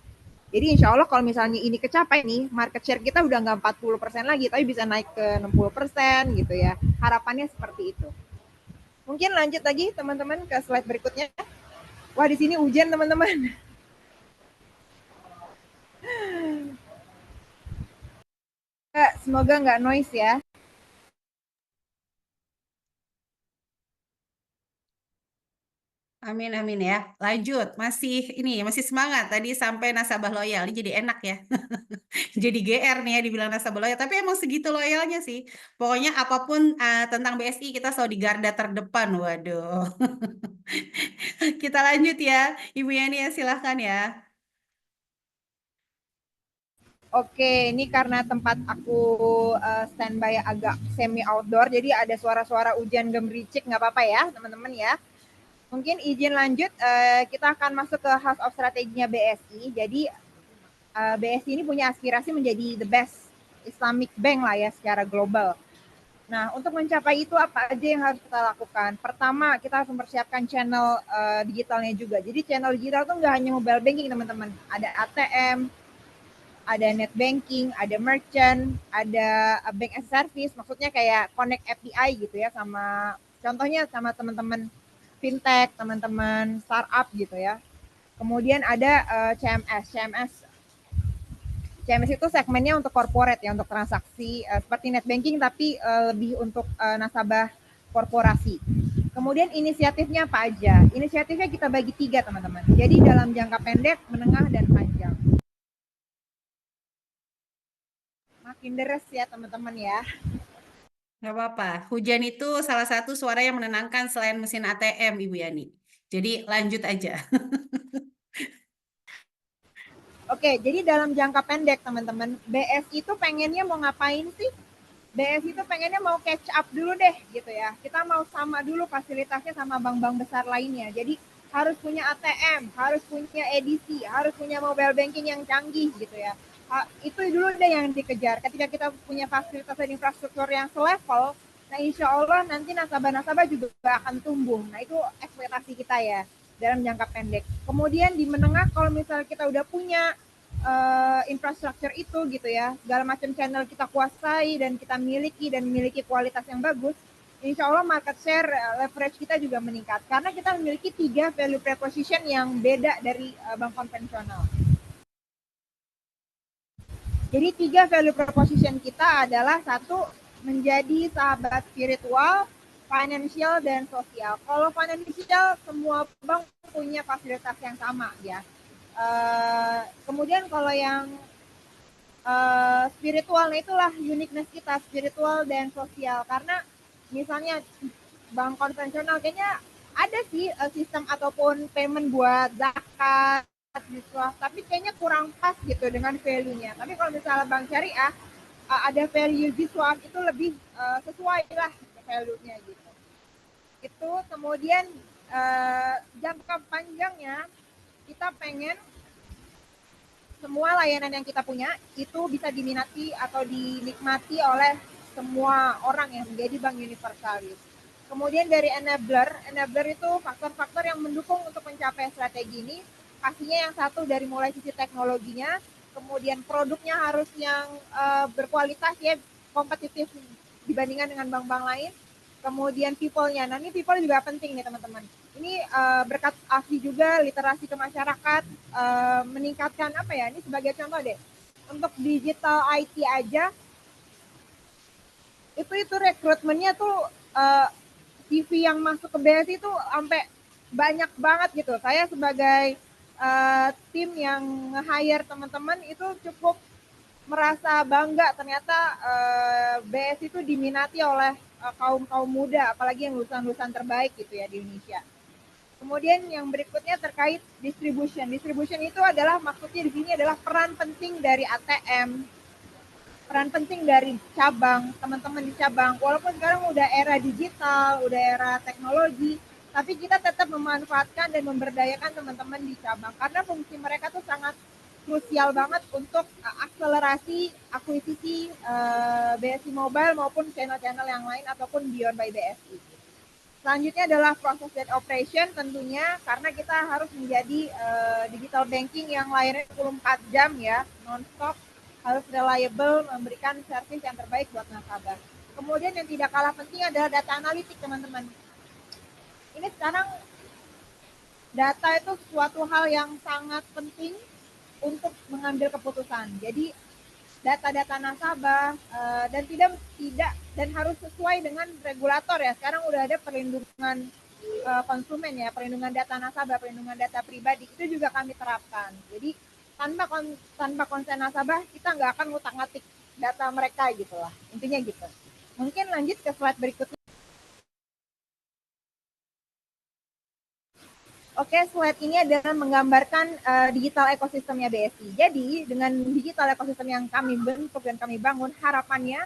Jadi insya Allah kalau misalnya ini kecapai nih, market share kita udah nggak 40% lagi, tapi bisa naik ke 60% gitu ya. Harapannya seperti itu. Mungkin lanjut lagi teman-teman ke slide berikutnya. Wah, di sini hujan teman-teman. Semoga nggak noise ya. Amin amin ya. Lanjut, masih semangat tadi sampai nasabah loyal. Ini jadi enak ya. Jadi GR nih ya dibilang nasabah loyal, tapi emang segitu loyalnya sih. Pokoknya apapun tentang BSI kita selalu di garda terdepan. Waduh. Kita lanjut ya. Ibu Yani ya silahkan ya. Oke, ini karena tempat aku standby agak semi outdoor, jadi ada suara-suara hujan gemericik, nggak apa-apa ya teman-teman ya. Mungkin izin lanjut, kita akan masuk ke House of Strateginya BSI. Jadi BSI ini punya aspirasi menjadi the best Islamic bank lah ya secara global. Nah, untuk mencapai itu apa aja yang harus kita lakukan? Pertama, kita harus mempersiapkan channel digitalnya juga. Jadi channel digital itu nggak hanya mobile banking teman-teman, ada ATM, ada net banking, ada merchant, ada bank as a service, maksudnya kayak connect API gitu ya sama contohnya sama teman-teman fintech, teman-teman startup gitu ya. Kemudian ada CMS itu segmennya untuk corporate ya, untuk transaksi seperti net banking tapi lebih untuk nasabah korporasi. Kemudian inisiatifnya apa aja? Inisiatifnya kita bagi 3 teman-teman. Jadi dalam jangka pendek, menengah, dan panjang. Makin deres ya teman-teman ya. Nggak apa-apa. Hujan itu salah satu suara yang menenangkan selain mesin ATM, Ibu Yani. Jadi lanjut aja. Oke, jadi dalam jangka pendek teman-teman, BSI itu pengennya mau ngapain sih? BSI itu pengennya mau catch up dulu deh gitu ya. Kita mau sama dulu fasilitasnya sama bank-bank besar lainnya. Jadi harus punya ATM, harus punya edisi, harus punya mobile banking yang canggih gitu ya. Itu dulu deh yang dikejar. Ketika kita punya fasilitas dan infrastruktur yang selevel, nah insya Allah nanti nasabah-nasabah juga akan tumbuh. Nah itu ekspektasi kita ya dalam jangka pendek. Kemudian di menengah kalau misalnya kita udah punya infrastruktur itu gitu ya, segala macam channel kita kuasai dan kita miliki dan memiliki kualitas yang bagus, insya Allah market share leverage kita juga meningkat karena kita memiliki 3 value proposition yang beda dari bank konvensional. Jadi 3 value proposition kita adalah satu, menjadi sahabat spiritual, financial, dan sosial. Kalau financial, semua bank punya fasilitas yang sama ya. Kemudian kalau yang spiritual, nah itulah uniqueness kita, spiritual dan sosial. Karena misalnya bank konvensional kayaknya ada sih sistem ataupun payment buat zakat, tapi kayaknya kurang pas gitu dengan value-nya. Tapi kalau misalnya bank syariah, ada value Jiswaf itu lebih sesuai lah value-nya gitu. Itu kemudian jangka panjangnya kita pengen semua layanan yang kita punya itu bisa diminati atau dinikmati oleh semua orang yang menjadi bank universalis. Kemudian dari enabler itu faktor-faktor yang mendukung untuk mencapai strategi ini. Pastinya yang satu dari mulai sisi teknologinya, kemudian produknya harus yang berkualitas ya, kompetitif dibandingkan dengan bank-bank lain. Kemudian people-nya, nah ini people juga penting nih teman-teman. Ini berkat AFI juga, literasi ke masyarakat, meningkatkan apa ya, ini sebagai contoh deh. Untuk digital IT aja, itu rekrutmennya tuh CV yang masuk ke BSI itu sampai banyak banget gitu. Saya sebagai tim yang nge-hire teman-teman itu cukup merasa bangga ternyata BSI itu diminati oleh kaum muda, apalagi yang lulusan-lulusan terbaik gitu ya di Indonesia. Kemudian yang berikutnya terkait distribution. Distribution itu adalah maksudnya di sini adalah peran penting dari ATM, peran penting dari cabang, teman-teman di cabang. Walaupun sekarang udah era digital, udah era teknologi, tapi kita tetap memanfaatkan dan memberdayakan teman-teman di cabang karena fungsi mereka tuh sangat krusial banget untuk akselerasi akuisisi BSI Mobile maupun channel-channel yang lain ataupun Beyond by BSI. Selanjutnya adalah proses dan operation tentunya karena kita harus menjadi digital banking yang layarnya 24 jam ya, non-stop, harus reliable, memberikan service yang terbaik buat nasabah. Kemudian yang tidak kalah penting adalah data analitik teman-teman. Ini sekarang data itu suatu hal yang sangat penting untuk mengambil keputusan. Jadi data-data nasabah dan tidak dan harus sesuai dengan regulator ya. Sekarang udah ada perlindungan konsumen ya, perlindungan data nasabah, perlindungan data pribadi itu juga kami terapkan. Jadi tanpa konsen nasabah kita nggak akan ngutak-ngatik data mereka gitu lah. Intinya gitu. Mungkin lanjut ke slide berikutnya. Oke, slide ini adalah menggambarkan digital ekosistemnya BSI. Jadi, dengan digital ekosistem yang kami bentuk dan kami bangun, harapannya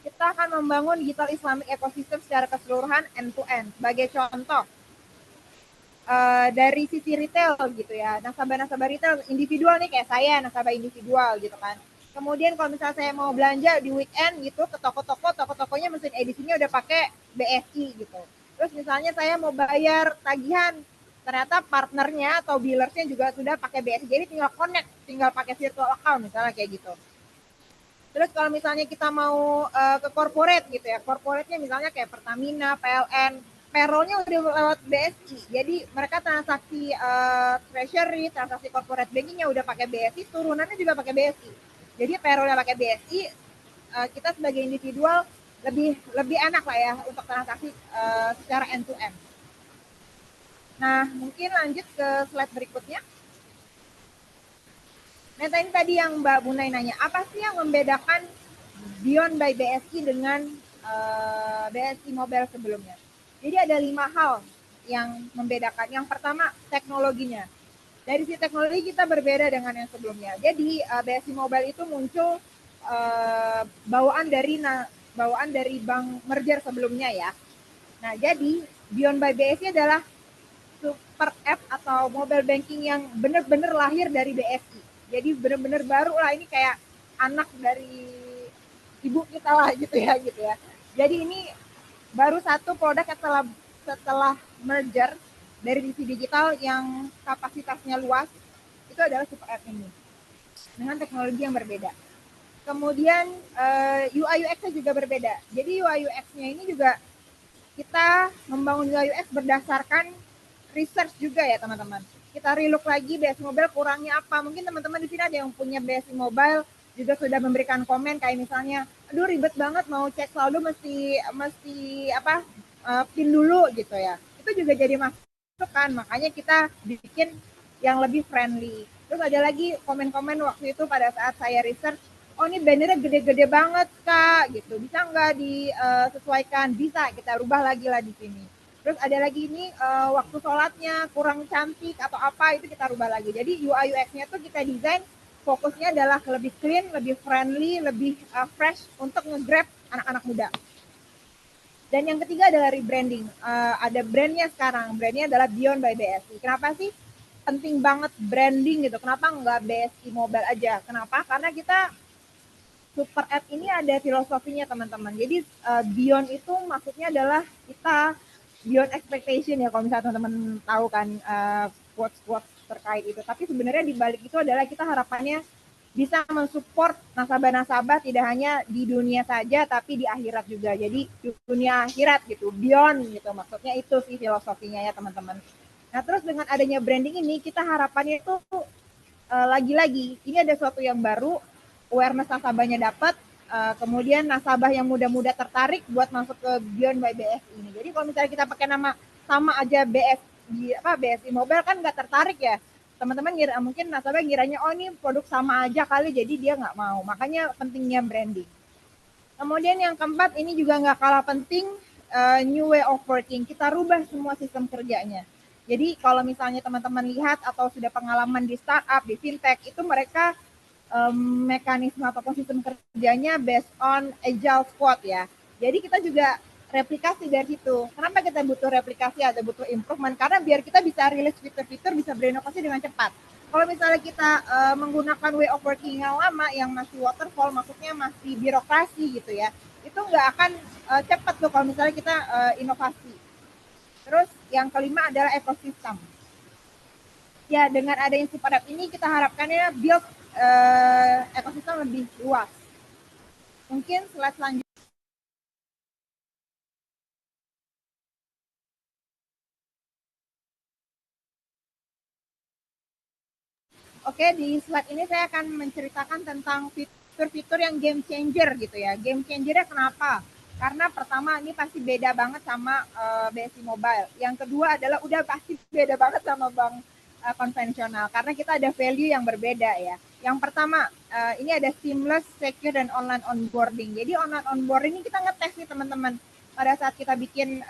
kita akan membangun digital Islamic ecosystem secara keseluruhan end-to-end. Sebagai contoh, dari sisi retail gitu ya, nasabah-nasabah retail individual nih kayak saya, nasabah individual gitu kan. Kemudian kalau misalnya saya mau belanja di weekend gitu ke toko-tokonya mesin edisinya udah pakai BSI gitu. Terus misalnya saya mau bayar tagihan, ternyata partnernya atau dealersnya juga sudah pakai BSI, jadi tinggal connect, tinggal pakai virtual account misalnya kayak gitu. Terus kalau misalnya kita mau ke corporate gitu ya, corporate-nya misalnya kayak Pertamina, PLN, payroll-nya udah lewat BSI, jadi mereka transaksi treasury, transaksi corporate banking-nya udah pakai BSI, turunannya juga pakai BSI. Jadi payroll-nya pakai BSI, kita sebagai individual lebih enak lah ya untuk transaksi secara end-to-end. Nah, mungkin lanjut ke slide berikutnya. Nah, ini tadi yang Mbak Bunai nanya, apa sih yang membedakan Beyond by BSI dengan BSI Mobile sebelumnya? Jadi ada 5 hal yang membedakan. Yang pertama, teknologinya. Dari sisi teknologi kita berbeda dengan yang sebelumnya. Jadi BSI Mobile itu muncul bawaan dari bank merger sebelumnya ya. Nah, jadi Beyond by BSI adalah super app atau mobile banking yang benar-benar lahir dari BSI. Jadi benar-benar baru lah, ini kayak anak dari ibu kita lah gitu ya. Jadi ini baru satu produk setelah merger dari sisi digital yang kapasitasnya luas, itu adalah super app ini dengan teknologi yang berbeda. Kemudian UI UX-nya juga berbeda. Jadi UI UX-nya ini juga kita membangun UI UX berdasarkan research juga ya teman-teman. Kita relook lagi BSI Mobile kurangnya apa. Mungkin teman-teman di sini ada yang punya BSI Mobile juga sudah memberikan komen kayak misalnya, aduh ribet banget mau cek saldo mesti pin dulu gitu ya. Itu juga jadi masukan, makanya kita bikin yang lebih friendly. Terus ada lagi komen-komen waktu itu pada saat saya research, oh ini bannernya gede-gede banget Kak gitu, bisa nggak disesuaikan? Bisa, kita rubah lagi lah di sini. Terus ada lagi ini waktu sholatnya kurang cantik atau apa, itu kita rubah lagi. Jadi UI UX-nya tuh kita desain fokusnya adalah lebih clean, lebih friendly, lebih fresh untuk nge-grab anak-anak muda. Dan yang ketiga adalah rebranding. Ada brandnya sekarang, brandnya adalah Beyond by BSI. Kenapa sih penting banget branding gitu? Kenapa nggak BSI Mobile aja? Kenapa? Karena kita super app ini ada filosofinya teman-teman. Jadi Beyond itu maksudnya adalah kita beyond expectation ya, kalau misalnya teman-teman tahu kan quotes-quotes terkait itu. Tapi sebenarnya di balik itu adalah kita harapannya bisa mensupport nasabah-nasabah tidak hanya di dunia saja tapi di akhirat juga. Jadi di dunia akhirat gitu, beyond gitu. Maksudnya itu sih filosofinya ya teman-teman. Nah, terus dengan adanya branding ini kita harapannya itu lagi-lagi ini ada sesuatu yang baru, awareness nasabahnya dapat, kemudian nasabah yang muda-muda tertarik buat masuk ke Beyond by BSI ini. Jadi kalau misalnya kita pakai nama sama aja BSI Mobile kan nggak tertarik ya. Teman-teman mungkin nasabah ngiranya oh ini produk sama aja kali, jadi dia nggak mau. Makanya pentingnya branding. Kemudian yang keempat ini juga nggak kalah penting, new way of working. Kita rubah semua sistem kerjanya. Jadi kalau misalnya teman-teman lihat atau sudah pengalaman di startup, di fintech, itu mereka mekanisme ataupun sistem kerjanya based on agile squad ya. Jadi kita juga replikasi dari situ. Kenapa kita butuh replikasi atau butuh improvement? Karena biar kita bisa rilis fitur-fitur, bisa berinovasi dengan cepat. Kalau misalnya kita menggunakan way of working yang lama, yang masih waterfall, maksudnya masih birokrasi gitu ya, itu nggak akan cepat tuh kalau misalnya kita inovasi. Terus yang kelima adalah ekosistem. Ya, dengan adanya super app ini kita harapkannya build ekosistem lebih luas. Mungkin slide selanjutnya. Oke, di slide ini saya akan menceritakan tentang fitur-fitur yang game changer gitu ya. Game changernya kenapa? Karena pertama ini pasti beda banget sama BSI Mobile. Yang kedua adalah udah pasti beda banget sama bank konvensional karena kita ada value yang berbeda ya. Yang pertama, ini ada seamless, secure, dan online onboarding. Jadi online onboarding ini kita ngetes nih teman-teman. Pada saat kita bikin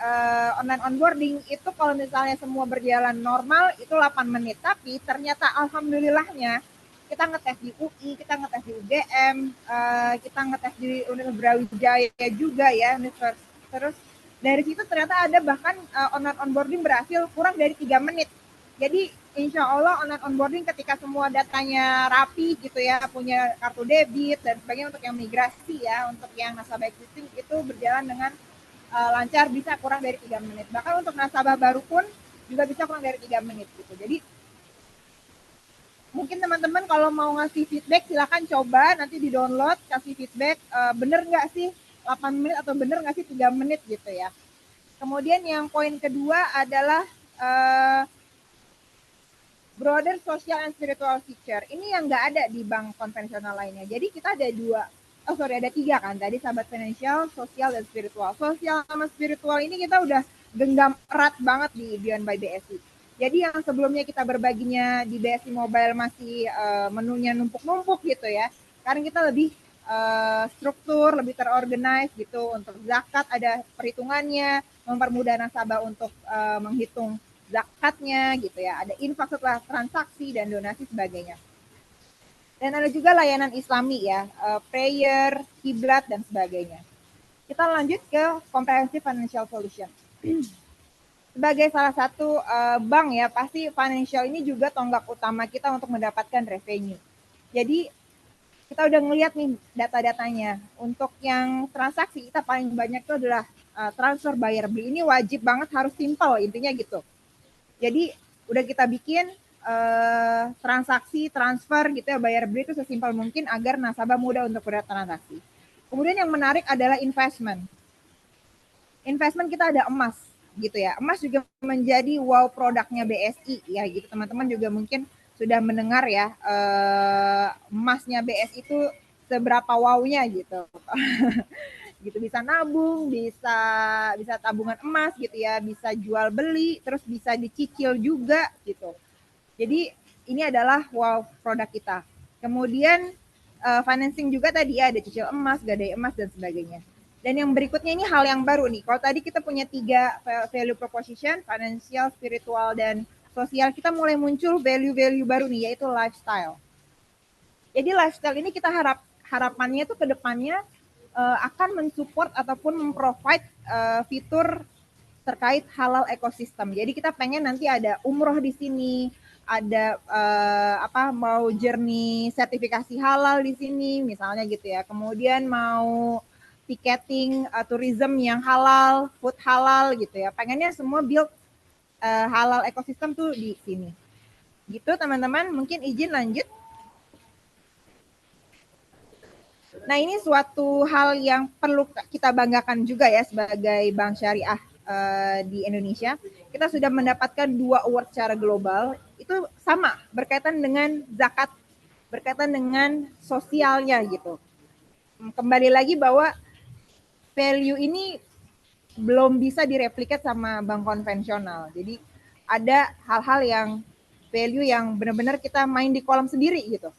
online onboarding, itu kalau misalnya semua berjalan normal, itu 8 menit. Tapi ternyata alhamdulillahnya, kita ngetes di UI, kita ngetes di UGM, kita ngetes di Universitas Brawijaya juga ya. Terus dari situ ternyata ada bahkan online onboarding berhasil kurang dari 3 menit. Jadi insya Allah online onboarding ketika semua datanya rapi gitu ya, punya kartu debit dan sebagainya untuk yang migrasi ya, untuk yang nasabah existing itu berjalan dengan lancar, bisa kurang dari 3 menit. Bahkan untuk nasabah baru pun juga bisa kurang dari 3 menit gitu. Jadi mungkin teman-teman kalau mau ngasih feedback silahkan coba nanti di download, kasih feedback bener nggak sih 8 menit atau bener nggak sih 3 menit gitu ya. Kemudian yang poin kedua adalah broader social and spiritual feature. Ini yang nggak ada di bank konvensional lainnya. Jadi kita ada ada 3 kan. Tadi sahabat financial, sosial, dan spiritual. Sosial sama spiritual ini kita udah genggam erat banget di Beyond by BSI. Jadi yang sebelumnya kita berbaginya di BSI Mobile masih menunya numpuk-numpuk gitu ya. Sekarang kita lebih struktur, lebih terorganize gitu. Untuk zakat ada perhitungannya, mempermudah nasabah untuk menghitung zakatnya gitu ya, ada infak setelah transaksi dan donasi sebagainya. Dan ada juga layanan Islami ya, prayer, kiblat dan sebagainya. Kita lanjut ke comprehensive financial solution. Sebagai salah satu bank ya, pasti financial ini juga tonggak utama kita untuk mendapatkan revenue. Jadi kita udah ngelihat nih data-datanya. Untuk yang transaksi kita paling banyak itu adalah transfer bayar beli. Ini wajib banget, harus simple intinya gitu. Jadi udah kita bikin transaksi, transfer gitu ya, bayar beli itu sesimpel mungkin agar nasabah mudah untuk bertransaksi. Kemudian yang menarik adalah investment. Investment kita ada emas gitu ya. Emas juga menjadi wow produknya BSI ya gitu. Teman-teman juga mungkin sudah mendengar ya emasnya BSI itu seberapa wow-nya gitu. Gitu, bisa nabung, bisa tabungan emas gitu ya, bisa jual beli, terus bisa dicicil juga gitu. Jadi ini adalah wow produk kita. Kemudian financing juga tadi ya, ada cicil emas, gadai emas dan sebagainya. Dan yang berikutnya ini hal yang baru nih. Kalau tadi kita punya 3 value proposition, financial, spiritual dan sosial, kita mulai muncul value-value baru nih, yaitu lifestyle. Jadi lifestyle ini kita harapannya tuh ke depannya akan mensupport ataupun memprovide fitur terkait halal ekosistem. Jadi kita pengen nanti ada umroh di sini, ada mau journey sertifikasi halal di sini misalnya gitu ya. Kemudian mau ticketing tourism yang halal, food halal gitu ya. Pengennya semua build halal ekosistem tuh di sini. Gitu teman-teman, mungkin izin lanjut. Nah, ini suatu hal yang perlu kita banggakan juga ya sebagai bank syariah di Indonesia. Kita sudah mendapatkan 2 award secara global. Itu sama, berkaitan dengan zakat, berkaitan dengan sosialnya gitu. Kembali lagi bahwa value ini belum bisa direplikat sama bank konvensional. Jadi ada hal-hal yang value yang benar-benar kita main di kolam sendiri gitu.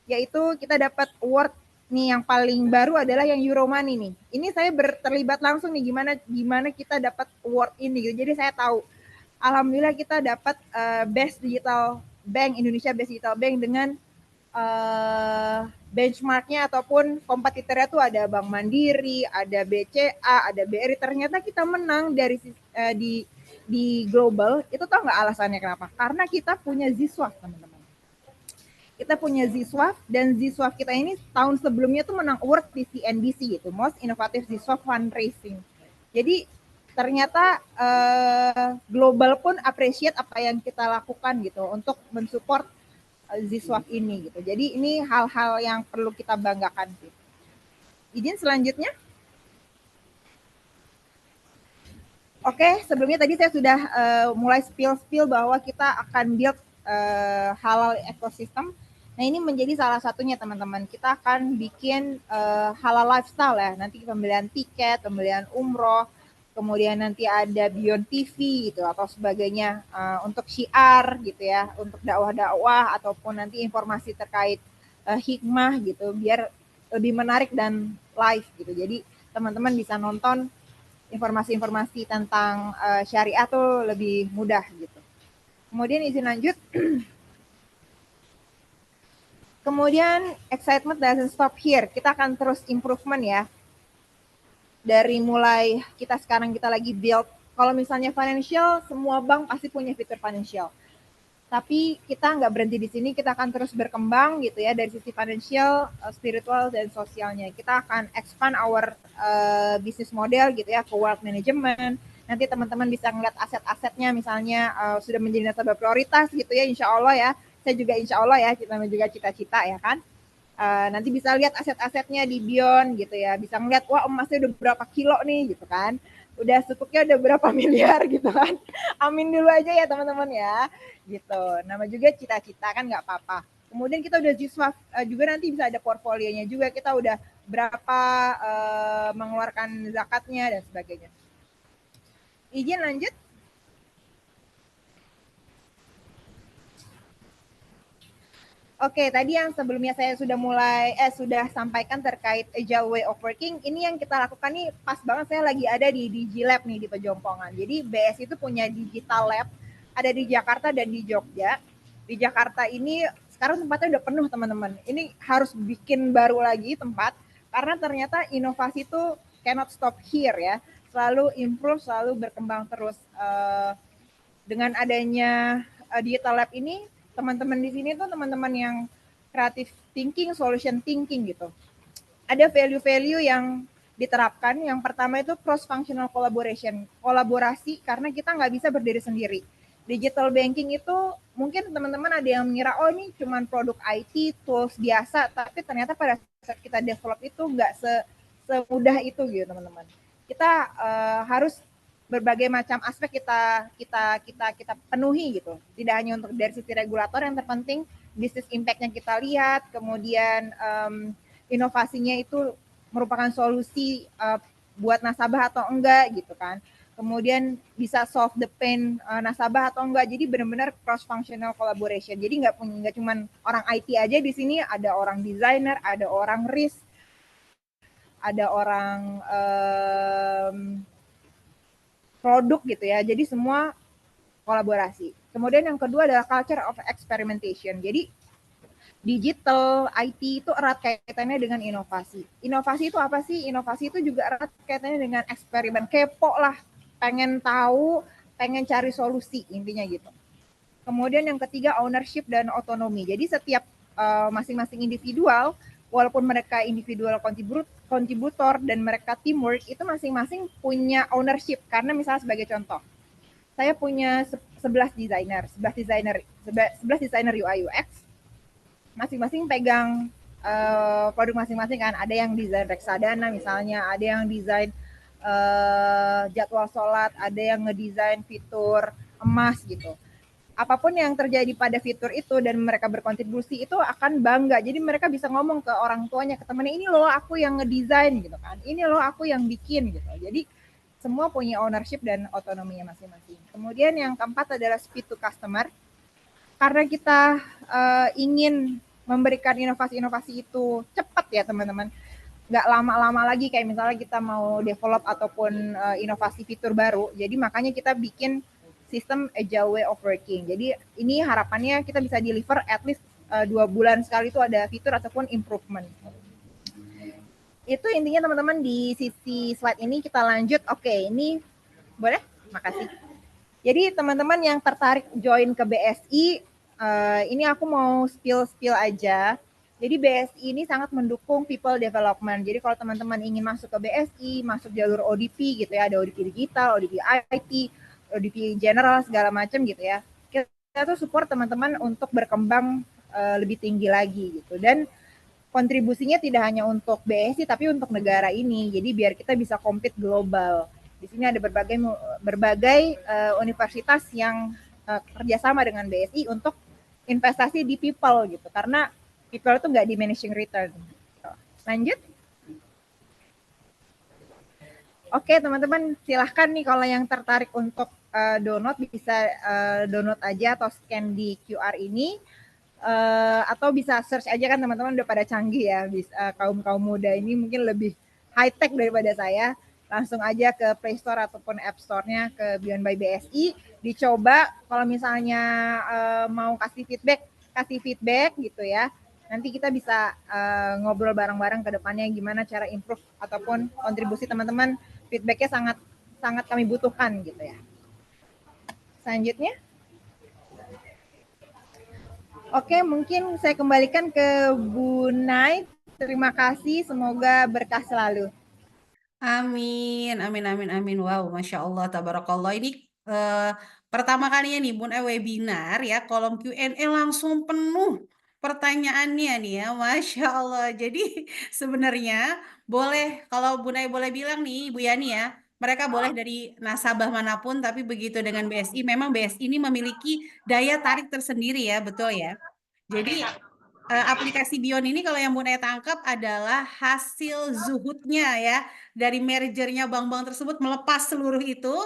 Yaitu kita dapat award nih, yang paling baru adalah yang Euromoney nih. Ini saya terlibat langsung nih gimana kita dapat award ini gitu. Jadi saya tahu alhamdulillah kita dapat Best Digital Bank, Indonesia Best Digital Bank dengan benchmarknya ataupun kompetitornya tuh ada Bank Mandiri, ada BCA, ada BRI. Ternyata kita menang dari di global. Itu tau nggak alasannya kenapa? Karena kita punya Ziswaf, teman-teman. Kita punya Ziswaf, dan Ziswaf kita ini tahun sebelumnya tuh menang award di CNBC gitu, Most Innovative Ziswaf Fundraising. Jadi ternyata global pun appreciate apa yang kita lakukan gitu untuk mensupport Ziswaf ini gitu. Jadi ini hal-hal yang perlu kita banggakan sih. Izin selanjutnya. Oke, sebelumnya tadi saya sudah mulai spill bahwa kita akan build halal ekosistem. Nah, ini menjadi salah satunya, teman-teman. Kita akan bikin halal lifestyle ya. Nanti pembelian tiket, pembelian umroh, kemudian nanti ada Beyond TV gitu atau sebagainya untuk syiar gitu ya, untuk dakwah-dakwah ataupun nanti informasi terkait hikmah gitu, biar lebih menarik dan live gitu. Jadi teman-teman bisa nonton informasi-informasi tentang syariah tuh lebih mudah gitu. Kemudian izin lanjut. Kemudian excitement doesn't stop here. Kita akan terus improvement ya. Dari mulai kita sekarang kita lagi build. Kalau misalnya financial, semua bank pasti punya fitur financial. Tapi kita nggak berhenti di sini, kita akan terus berkembang gitu ya dari sisi financial, spiritual dan sosialnya. Kita akan expand our business model gitu ya ke wealth management. Nanti teman-teman bisa ngeliat aset-asetnya misalnya sudah menjadi nasabah prioritas gitu ya, insya Allah ya. Saya juga insya Allah ya, kita juga cita-cita ya kan. Nanti bisa lihat aset-asetnya di Beyond gitu ya, bisa ngeliat wah emasnya udah berapa kilo nih gitu kan, udah sukuknya udah berapa miliar gitu kan. Amin dulu aja ya teman-teman ya gitu, nama juga cita-cita kan nggak apa-apa. Kemudian kita udah Ziswaf juga, nanti bisa ada portfolionya juga, kita udah berapa mengeluarkan zakatnya dan sebagainya. Izin lanjut. Oke, tadi yang sebelumnya saya sudah sampaikan terkait agile way of working. Ini yang kita lakukan nih pas banget, saya lagi ada di DigiLab nih di Pejompongan. Jadi BS itu punya digital lab, ada di Jakarta dan di Jogja. Di Jakarta ini sekarang tempatnya udah penuh teman-teman. Ini harus bikin baru lagi tempat karena ternyata inovasi itu cannot stop here ya. Selalu improve, selalu berkembang terus. Dengan adanya digital lab ini, teman-teman di sini tuh teman-teman yang creative thinking, solution thinking gitu. Ada value-value yang diterapkan. Yang pertama itu cross-functional collaboration, kolaborasi, karena kita nggak bisa berdiri sendiri. Digital banking itu mungkin teman-teman ada yang mengira, oh ini cuma produk IT, tools biasa, tapi ternyata pada saat kita develop itu nggak semudah itu gitu teman-teman. Kita harus berbagai macam aspek kita penuhi gitu. Tidak hanya untuk dari sisi regulator, yang terpenting business impact-nya kita lihat, kemudian inovasinya itu merupakan solusi buat nasabah atau enggak gitu kan. Kemudian bisa solve the pain nasabah atau enggak. Jadi benar-benar cross functional collaboration. Jadi nggak cuma orang IT aja di sini, ada orang designer, ada orang risk, ada orang produk gitu ya. Jadi semua kolaborasi. Kemudian yang kedua adalah culture of experimentation. Jadi digital, IT itu erat kaitannya dengan inovasi. Inovasi itu apa sih? Inovasi itu juga erat kaitannya dengan eksperimen. Kepo lah, pengen tahu, pengen cari solusi, intinya gitu. Kemudian yang ketiga ownership dan otonomi. Jadi setiap masing-masing individual, walaupun mereka individual kontributor dan mereka teamwork, itu masing-masing punya ownership. Karena misalnya sebagai contoh, saya punya 11 desainer UI UX, masing-masing pegang produk masing-masing kan. Ada yang desain reksadana misalnya, ada yang desain jadwal sholat, ada yang ngedesain fitur emas gitu. Apapun yang terjadi pada fitur itu dan mereka berkontribusi itu akan bangga. Jadi mereka bisa ngomong ke orang tuanya, ke temennya, ini loh aku yang ngedesain gitu kan, ini loh aku yang bikin gitu. Jadi semua punya ownership dan otonominya masing-masing. Kemudian yang keempat adalah speed to customer. Karena kita ingin memberikan inovasi-inovasi itu cepat ya teman-teman, nggak lama-lama lagi kayak misalnya kita mau develop ataupun inovasi fitur baru. Jadi makanya kita bikin sistem agile way of working. Jadi ini harapannya kita bisa deliver at least 2 bulan sekali itu ada fitur ataupun improvement. Itu intinya teman-teman di sisi slide ini. Kita lanjut. Oke, ini boleh? Makasih. Jadi teman-teman yang tertarik join ke BSI, ini aku mau spill aja. Jadi BSI ini sangat mendukung people development. Jadi kalau teman-teman ingin masuk ke BSI, masuk jalur ODP gitu ya, ada ODP digital, ODP IT, ODP general segala macam gitu ya. Kita tuh support teman-teman untuk berkembang lebih tinggi lagi gitu. Dan kontribusinya tidak hanya untuk BSI tapi untuk negara ini. Jadi biar kita bisa compete global. Di sini ada berbagai universitas yang kerjasama dengan BSI untuk investasi di people gitu. Karena people itu nggak diminishing return. Lanjut. Oke teman-teman, silahkan nih kalau yang tertarik untuk download bisa download aja atau scan di QR ini. Atau bisa search aja kan teman-teman udah pada canggih ya. Kaum muda ini mungkin lebih high tech daripada saya. Langsung aja ke Play Store ataupun App Store-nya ke Beyond by BSI. Dicoba kalau misalnya mau kasih feedback gitu ya. Nanti kita bisa ngobrol bareng-bareng ke depannya gimana cara improve ataupun kontribusi teman-teman. Feedbacknya sangat kami butuhkan gitu ya. Selanjutnya. Oke, mungkin saya kembalikan ke Bu Nai. Terima kasih, semoga berkah selalu. Amin, amin, amin, amin. Wow, Masya Allah, tabarakallah. Ini pertama kalinya nih Bun webinar ya, kolom Q&A langsung penuh pertanyaannya nih ya, Masya Allah. Jadi sebenarnya boleh, kalau Bun boleh bilang nih, Bu Yani ya, mereka boleh dari nasabah manapun, tapi begitu dengan BSI, memang BSI ini memiliki daya tarik tersendiri ya, betul ya. Jadi aplikasi Beyond ini kalau yang Bun tangkap adalah hasil zuhudnya ya, dari mergernya bank-bank tersebut melepas seluruh itu,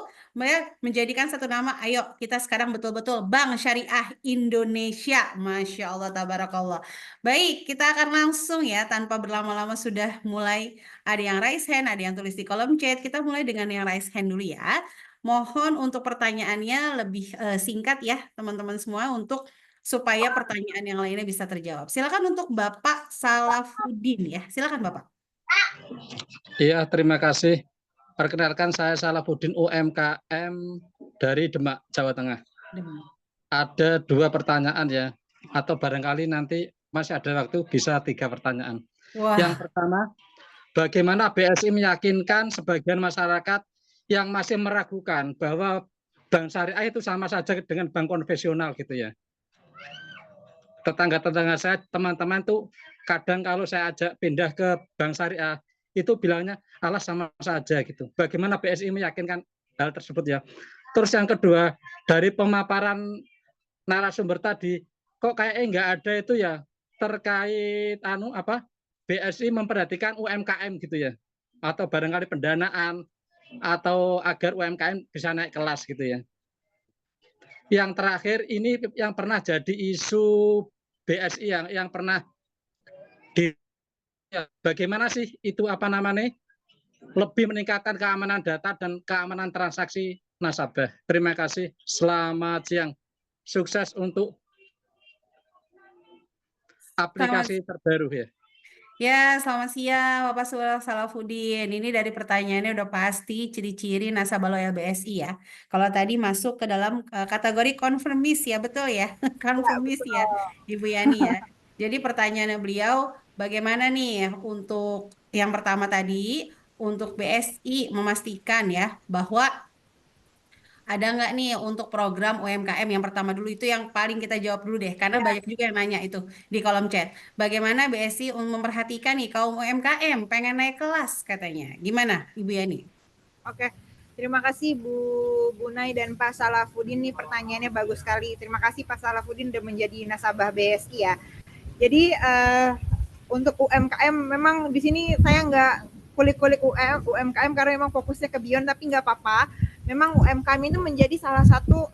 menjadikan satu nama, ayo kita sekarang betul-betul Bank Syariah Indonesia. Masya Allah, tabarakallah. Baik, kita akan langsung ya, tanpa berlama-lama sudah mulai ada yang raise hand, ada yang tulis di kolom chat. Kita mulai dengan yang raise hand dulu ya. Mohon untuk pertanyaannya lebih singkat ya teman-teman semua, untuk supaya pertanyaan yang lainnya bisa terjawab. Silakan untuk Bapak Salafuddin ya. Silakan Bapak. Iya, terima kasih. Perkenalkan saya Salafuddin UMKM dari Demak, Jawa Tengah. Ada 2 pertanyaan ya, atau barangkali nanti masih ada waktu bisa 3 pertanyaan. Wah. Yang pertama, bagaimana BSI meyakinkan sebagian masyarakat yang masih meragukan bahwa bank syariah itu sama saja dengan bank konvensional gitu ya. Tetangga-tetangga saya, teman-teman tuh kadang kalau saya ajak pindah ke bank syariah, itu bilangnya alah sama saja gitu. Bagaimana BSI meyakinkan hal tersebut ya. Terus yang kedua, dari pemaparan narasumber tadi, kok kayaknya nggak ada itu ya terkait BSI memperhatikan UMKM gitu ya, atau barangkali pendanaan, atau agar UMKM bisa naik kelas gitu ya. Yang terakhir ini yang pernah jadi isu BSI yang pernah bagaimana sih itu lebih meningkatkan keamanan data dan keamanan transaksi nasabah. Terima kasih. Selamat siang. Sukses untuk aplikasi terbaru ya. Ya, selamat siang Bapak Salafuddin. Ini dari pertanyaannya udah pasti ciri-ciri nasabah loyal BSI ya. Kalau tadi masuk ke dalam kategori konfirmis ya, betul ya? Konfirmis ya, Ibu Yani ya. Jadi pertanyaannya beliau, bagaimana nih untuk yang pertama tadi, untuk BSI memastikan ya bahwa ada nggak nih untuk program UMKM yang pertama dulu, itu yang paling kita jawab dulu deh, karena banyak juga yang nanya itu di kolom chat. Bagaimana BSI memperhatikan nih kaum UMKM pengen naik kelas katanya. Gimana Ibu Yani? Oke, terima kasih Bu Nai dan Pak Salafuddin, nih pertanyaannya bagus sekali. Terima kasih Pak Salafuddin udah menjadi nasabah BSI ya. Jadi untuk UMKM memang di sini saya nggak kulik-kulik UMKM karena memang fokusnya ke Beyond, tapi nggak apa-apa. Memang UMKM itu menjadi salah satu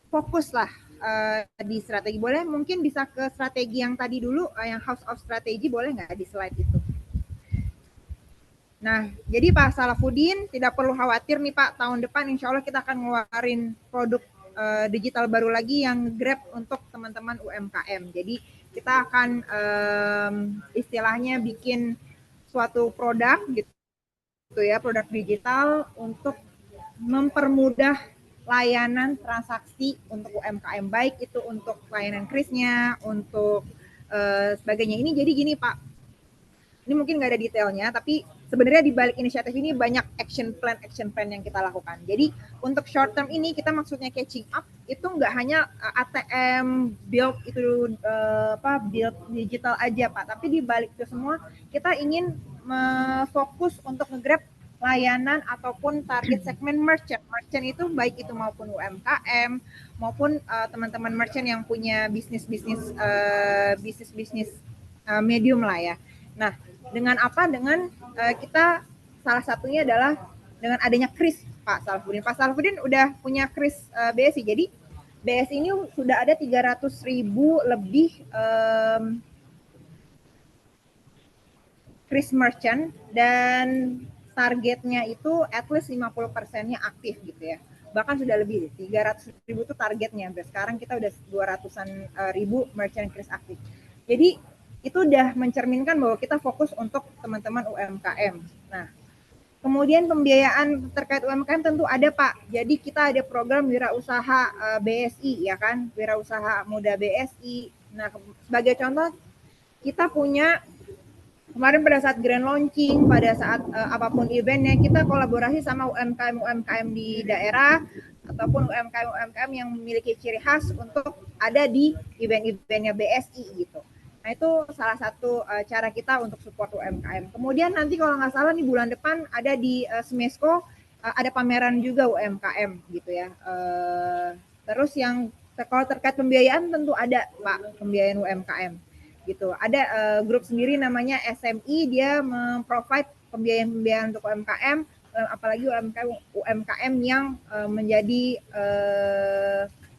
fokus lah di strategi. Boleh mungkin bisa ke strategi yang tadi dulu, yang House of Strategy, boleh nggak di slide itu? Nah, jadi Pak Salafuddin tidak perlu khawatir nih Pak, tahun depan insya Allah kita akan ngeluarin produk digital baru lagi yang Grab untuk teman-teman UMKM. Jadi kita akan istilahnya bikin suatu produk gitu ya, produk digital untuk mempermudah layanan transaksi untuk UMKM, baik itu untuk layanan krisnya, untuk sebagainya. Ini jadi gini Pak, ini mungkin nggak ada detailnya, tapi sebenarnya di balik inisiatif ini banyak action plan yang kita lakukan. Jadi untuk short term ini kita maksudnya catching up itu nggak hanya ATM build itu build digital aja Pak, tapi di balik itu semua kita ingin fokus untuk nge-grab layanan ataupun target segmen merchant itu baik itu maupun UMKM maupun teman-teman merchant yang punya bisnis medium lah ya. Nah, dengan apa? Dengan kita salah satunya adalah dengan adanya kris Pak Salafuddin. Pak Salafuddin udah punya kris BSI. Jadi BSI ini sudah ada 300.000 lebih kris merchant dan targetnya itu at least 50%-nya aktif gitu ya. Bahkan sudah lebih, 300.000 itu targetnya. Sekarang kita udah 200-an ribu merchant kris aktif. Jadi itu udah mencerminkan bahwa kita fokus untuk teman-teman UMKM. Nah, kemudian pembiayaan terkait UMKM tentu ada Pak. Jadi kita ada program wirausaha BSI ya kan, wirausaha muda BSI. Nah, sebagai contoh kita punya kemarin pada saat grand launching, pada saat apapun eventnya, kita kolaborasi sama UMKM di daerah ataupun UMKM yang memiliki ciri khas untuk ada di event-eventnya BSI gitu. Nah itu salah satu cara kita untuk support UMKM. Kemudian nanti kalau nggak salah nih bulan depan ada di Smesco ada pameran juga UMKM gitu ya. Terus yang kalau terkait pembiayaan tentu ada Pak, pembiayaan UMKM gitu. Ada grup sendiri namanya SMI, dia memprovide pembiayaan untuk UMKM, apalagi UMKM yang menjadi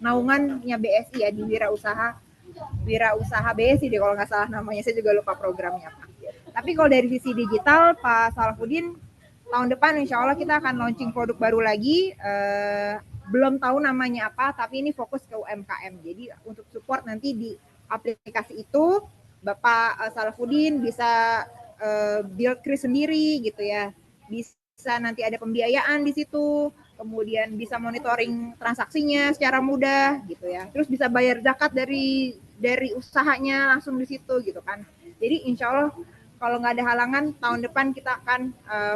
naungannya BSI ya di wirausaha BSI deh kalau nggak salah namanya, saya juga lupa programnya Pak. Tapi kalau dari sisi digital Pak Salafuddin, tahun depan insya Allah kita akan launching produk baru lagi, belum tahu namanya apa, tapi ini fokus ke UMKM. Jadi untuk support nanti di aplikasi itu Bapak Salafuddin bisa build kris sendiri gitu ya, bisa nanti ada pembiayaan di situ, kemudian bisa monitoring transaksinya secara mudah gitu ya, terus bisa bayar zakat dari usahanya langsung di situ gitu kan. Jadi insya Allah kalau nggak ada halangan tahun depan kita akan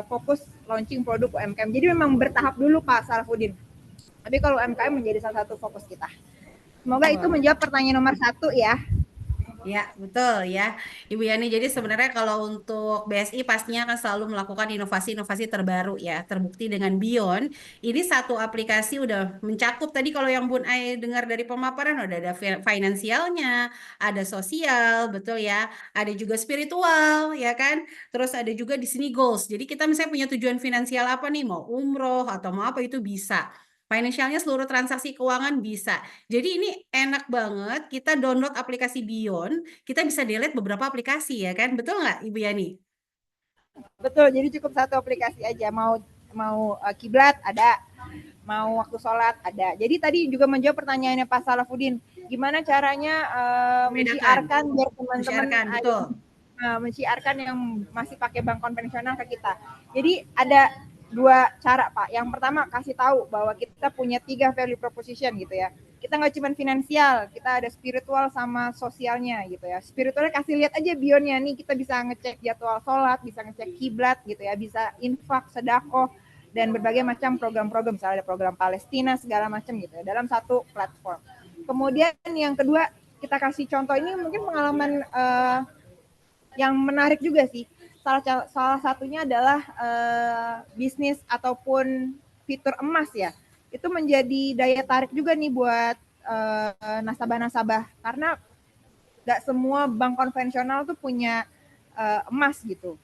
fokus launching produk UMKM. Jadi memang bertahap dulu Pak Salafuddin, tapi kalau UMKM menjadi salah satu fokus kita. Semoga itu menjawab pertanyaan nomor 1 ya. Ya, betul ya, Ibu Yani. Jadi sebenarnya kalau untuk BSI pastinya akan selalu melakukan inovasi-inovasi terbaru ya. Terbukti dengan Beyond, ini satu aplikasi udah mencakup tadi kalau yang Bun Ai dengar dari pemaparan udah ada finansialnya, ada sosial, betul ya. Ada juga spiritual ya kan. Terus ada juga di sini goals. Jadi kita misalnya punya tujuan finansial apa nih, mau umroh atau mau apa itu bisa. Financialnya seluruh transaksi keuangan bisa. Jadi ini enak banget, kita download aplikasi Beyond, kita bisa delete beberapa aplikasi ya kan, betul nggak Ibu Yani? Betul, jadi cukup satu aplikasi aja, mau kiblat ada, mau waktu sholat ada. Jadi tadi juga menjawab pertanyaannya Pak Salafuddin, gimana caranya mensiarkan biar teman-teman mensiarkan yang masih pakai bank konvensional ke kita. Jadi ada 2 cara Pak. Yang pertama kasih tahu bahwa kita punya 3 value proposition gitu ya. Kita nggak cuma finansial, kita ada spiritual sama sosialnya gitu ya. Spiritualnya kasih lihat aja Beyondnya nih, kita bisa ngecek jadwal sholat, bisa ngecek kiblat gitu ya, bisa infak, sedekah dan berbagai macam program-program, misalnya ada program Palestina segala macam gitu ya dalam satu platform. Kemudian yang kedua kita kasih contoh, ini mungkin pengalaman yang menarik juga sih. Salah satunya adalah bisnis ataupun fitur emas ya. Itu menjadi daya tarik juga nih buat nasabah-nasabah, karena nggak semua bank konvensional tuh punya emas gitu.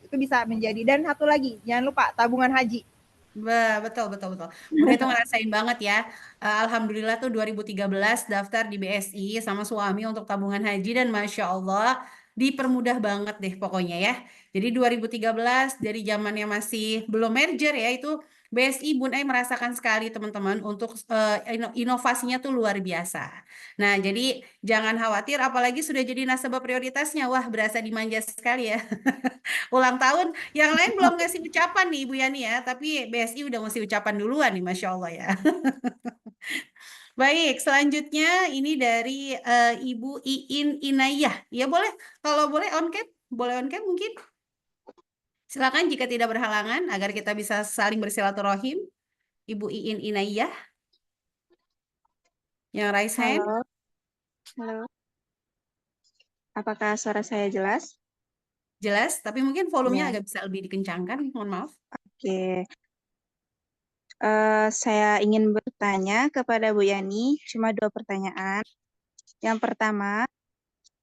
Itu bisa menjadi. Dan satu lagi, jangan lupa tabungan haji. Betul. Bunda itu ngerasain banget ya. Alhamdulillah tuh 2013 daftar di BSI sama suami untuk tabungan haji dan Masya Allah dipermudah banget deh pokoknya ya. Jadi 2013 dari zamannya masih belum merger ya, itu BSI Bun Ai merasakan sekali teman-teman untuk inovasinya tuh luar biasa. Nah, jadi jangan khawatir apalagi sudah jadi nasabah prioritasnya. Wah, berasa dimanja sekali ya. Ulang tahun, yang lain belum ngasih ucapan nih Ibu Yani ya, tapi BSI udah ngasih ucapan duluan nih, Masya Allah ya. Baik, selanjutnya ini dari Ibu Iin Inayah. Ya boleh, kalau boleh on cam, boleh on cam mungkin. Silakan jika tidak berhalangan agar kita bisa saling bersilaturahim. Ibu Iin Inayah yang raise hand. Halo, halo. Apakah suara saya jelas? Jelas, tapi mungkin volumenya Ya, agak bisa lebih dikencangkan. Mohon maaf. oke. Saya ingin bertanya kepada Bu Yani, cuma 2 pertanyaan. Yang pertama,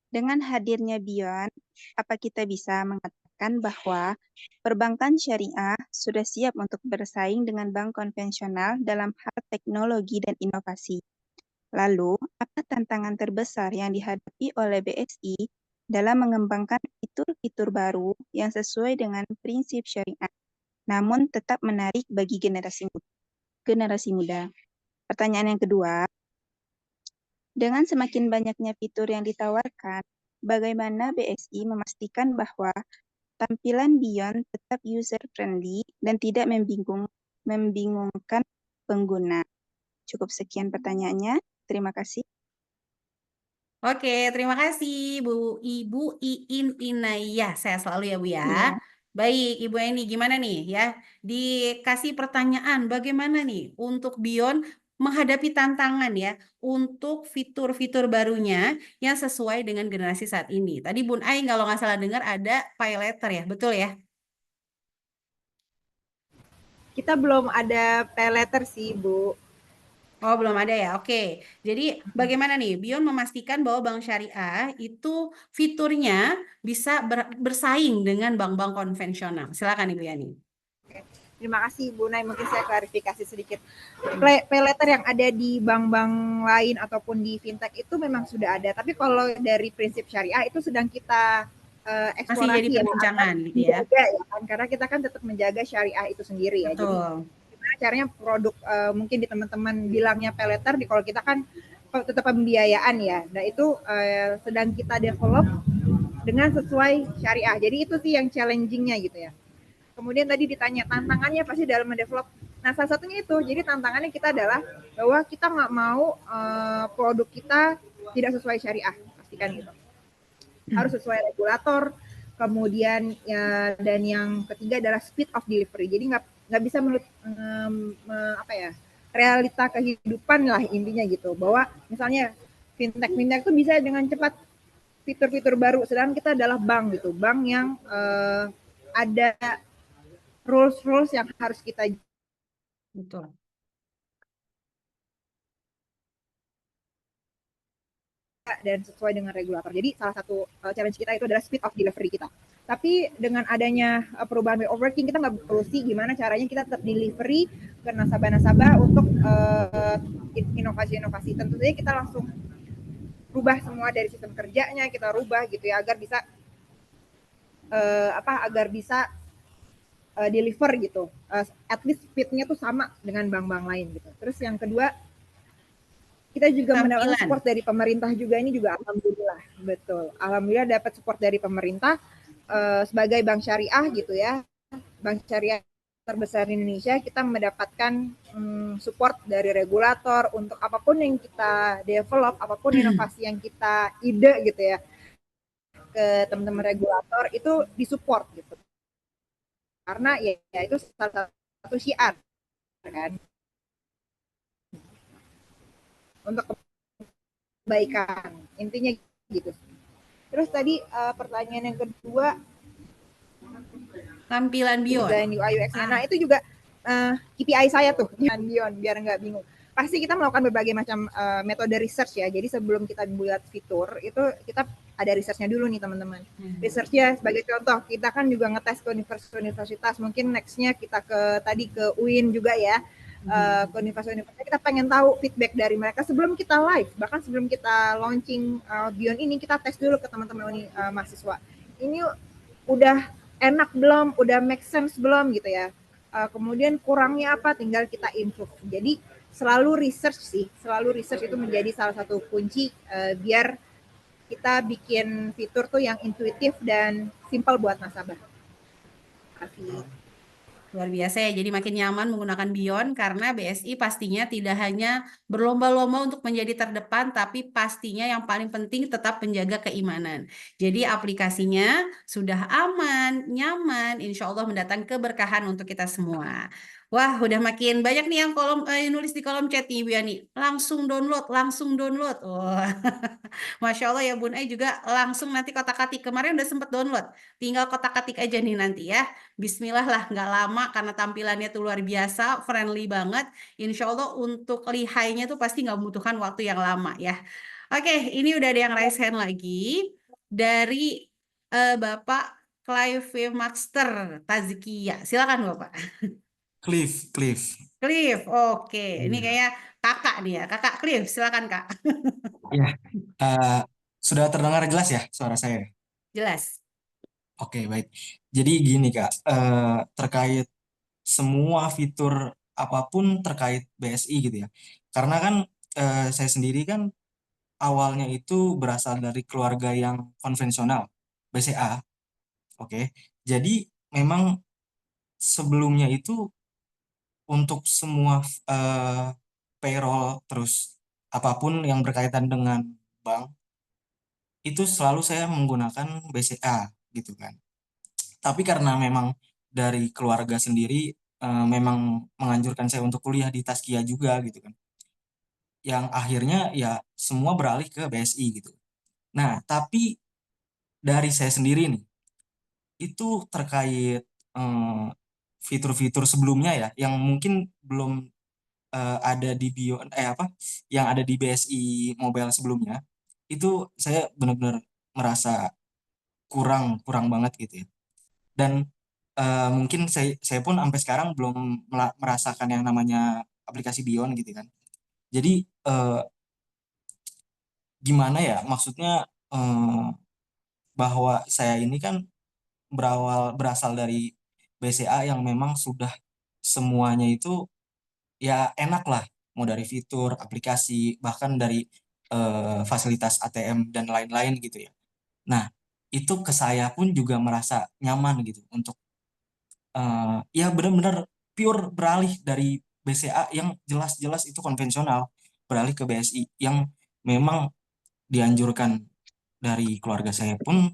dengan hadirnya Beyond, apa kita bisa mengatakan bahwa perbankan syariah sudah siap untuk bersaing dengan bank konvensional dalam hal teknologi dan inovasi? Lalu, apa tantangan terbesar yang dihadapi oleh BSI dalam mengembangkan fitur-fitur baru yang sesuai dengan prinsip syariah, namun tetap menarik bagi generasi muda? Pertanyaan yang kedua, dengan semakin banyaknya fitur yang ditawarkan, bagaimana BSI memastikan bahwa tampilan Beyond tetap user-friendly dan tidak membingungkan pengguna? Cukup sekian pertanyaannya. Terima kasih. Oke, terima kasih Ibu Iin Inayah. Saya selalu ya Bu ya. Iya. Baik, Ibu Eni, gimana nih ya? Dikasih pertanyaan, bagaimana nih untuk Beyond menghadapi tantangan ya untuk fitur-fitur barunya yang sesuai dengan generasi saat ini. Tadi Bun Ai kalau nggak salah dengar ada pay letter ya, betul ya? Kita belum ada pay letter sih, Bu. Oh, belum ada ya. Oke. Jadi bagaimana nih Beyond memastikan bahwa bank syariah itu fiturnya bisa bersaing dengan bank-bank konvensional. Silakan Ibu Yani. Terima kasih Bu Nay, mungkin saya klarifikasi sedikit. Pay letter yang ada di bank-bank lain ataupun di fintech itu memang sudah ada. Tapi kalau dari prinsip syariah itu sedang kita eksplorasi masih jadi perbincangan gitu ya. Ya kan? Karena kita kan tetap menjaga syariah itu sendiri ya. Betul. Jadi gimana caranya produk mungkin di teman-teman bilangnya pay letter, di kalau kita kan tetap pembiayaan ya. Nah itu sedang kita develop dengan sesuai syariah. Jadi itu sih yang challenging-nya gitu ya. Kemudian tadi ditanya tantangannya pasti dalam mendevelop. Nah salah satunya itu, jadi tantangannya kita adalah bahwa kita nggak mau produk kita tidak sesuai syariah, pastikan gitu. Harus sesuai regulator. Kemudian ya, dan yang ketiga adalah speed of delivery. Jadi nggak bisa menurut realita kehidupan lah intinya gitu. Bahwa misalnya fintech itu bisa dengan cepat fitur-fitur baru. Sedangkan kita adalah bank gitu, bank yang ada rules yang harus kita. Betul. Dan sesuai dengan regulator. Jadi salah satu challenge kita itu adalah speed of delivery kita. Tapi dengan adanya perubahan way of working, kita nggak perlu sih gimana caranya kita tetap delivery ke nasabah-nasabah untuk inovasi-inovasi. Tentu saja kita langsung rubah semua dari sistem kerjanya, kita rubah gitu ya agar bisa deliver gitu, at least fitnya tuh sama dengan bank-bank lain gitu. Terus yang kedua, kita juga mendapatkan support dari pemerintah juga, ini juga alhamdulillah, betul. Alhamdulillah dapat support dari pemerintah sebagai bank syariah gitu ya, bank syariah terbesar di Indonesia, kita mendapatkan support dari regulator untuk apapun yang kita develop, apapun inovasi yang kita ide gitu ya, ke teman-teman regulator itu disupport gitu. Karena ya itu salah satu syiar kan untuk kebaikan, intinya gitu. Terus tadi pertanyaan yang kedua, tampilan Beyond dan UI UX. Nah itu juga KPI saya tuh Beyond, biar nggak bingung. Pasti kita melakukan berbagai macam metode research ya. Jadi sebelum kita buat fitur itu kita ada researchnya dulu nih teman-teman. Researchnya sebagai contoh, kita kan juga ngetes ke universitas. Mungkin nextnya kita ke UIN juga ya. ke universitas-universitas, kita pengen tahu feedback dari mereka sebelum kita live, bahkan sebelum kita launching Beyond ini, kita tes dulu ke teman-teman mahasiswa. Ini udah enak belum, udah make sense belum gitu ya. Kemudian kurangnya apa, tinggal kita improve. Jadi selalu research itu menjadi salah satu kunci biar kita bikin fitur tuh yang intuitif dan simple buat nasabah. Terima kasih. Luar biasa ya, jadi makin nyaman menggunakan Beyond karena BSI pastinya tidak hanya berlomba-lomba untuk menjadi terdepan, tapi pastinya yang paling penting tetap menjaga keimanan. Jadi aplikasinya sudah aman, nyaman, insya Allah mendatang keberkahan untuk kita semua. Wah, udah makin banyak nih yang nulis di kolom chat nih, Bu Yani. Langsung download, langsung download. Wah, Masya Allah ya Bun Ai juga langsung nanti kotak-katik. Kemarin udah sempet download, tinggal kotak-katik aja nih nanti ya. Bismillah lah, nggak lama karena tampilannya tuh luar biasa, friendly banget. Insya Allah untuk lihainya tuh pasti nggak membutuhkan waktu yang lama ya. Oke, ini udah ada yang raise hand lagi dari Bapak Clive Master Tazkia. Silakan Bapak. Cliff. Cliff, oke. Ini kayak kakak nih ya, kakak Cliff. Silakan Kak. Ya, sudah terdengar jelas ya suara saya? Jelas. Oke, baik. Jadi gini Kak, terkait semua fitur apapun terkait BSI gitu ya. Karena kan saya sendiri kan awalnya itu berasal dari keluarga yang konvensional, BCA. Oke. Jadi memang sebelumnya itu untuk semua payroll terus apapun yang berkaitan dengan bank itu selalu saya menggunakan BCA gitu kan. Tapi karena memang dari keluarga sendiri memang menganjurkan saya untuk kuliah di Taskia juga gitu kan. Yang akhirnya ya semua beralih ke BSI gitu. Nah, tapi dari saya sendiri nih itu terkait fitur-fitur sebelumnya ya yang mungkin belum ada di yang ada di BSI Mobile sebelumnya itu saya benar-benar merasa kurang banget gitu ya. Dan mungkin saya pun sampai sekarang belum merasakan yang namanya aplikasi Beyond gitu kan. Jadi gimana ya maksudnya bahwa saya ini kan berasal dari BCA yang memang sudah semuanya itu ya enak lah, mau dari fitur aplikasi bahkan dari fasilitas ATM dan lain-lain gitu ya. Nah, itu ke saya pun juga merasa nyaman gitu untuk ya benar-benar pure beralih dari BCA yang jelas-jelas itu konvensional beralih ke BSI yang memang dianjurkan dari keluarga saya pun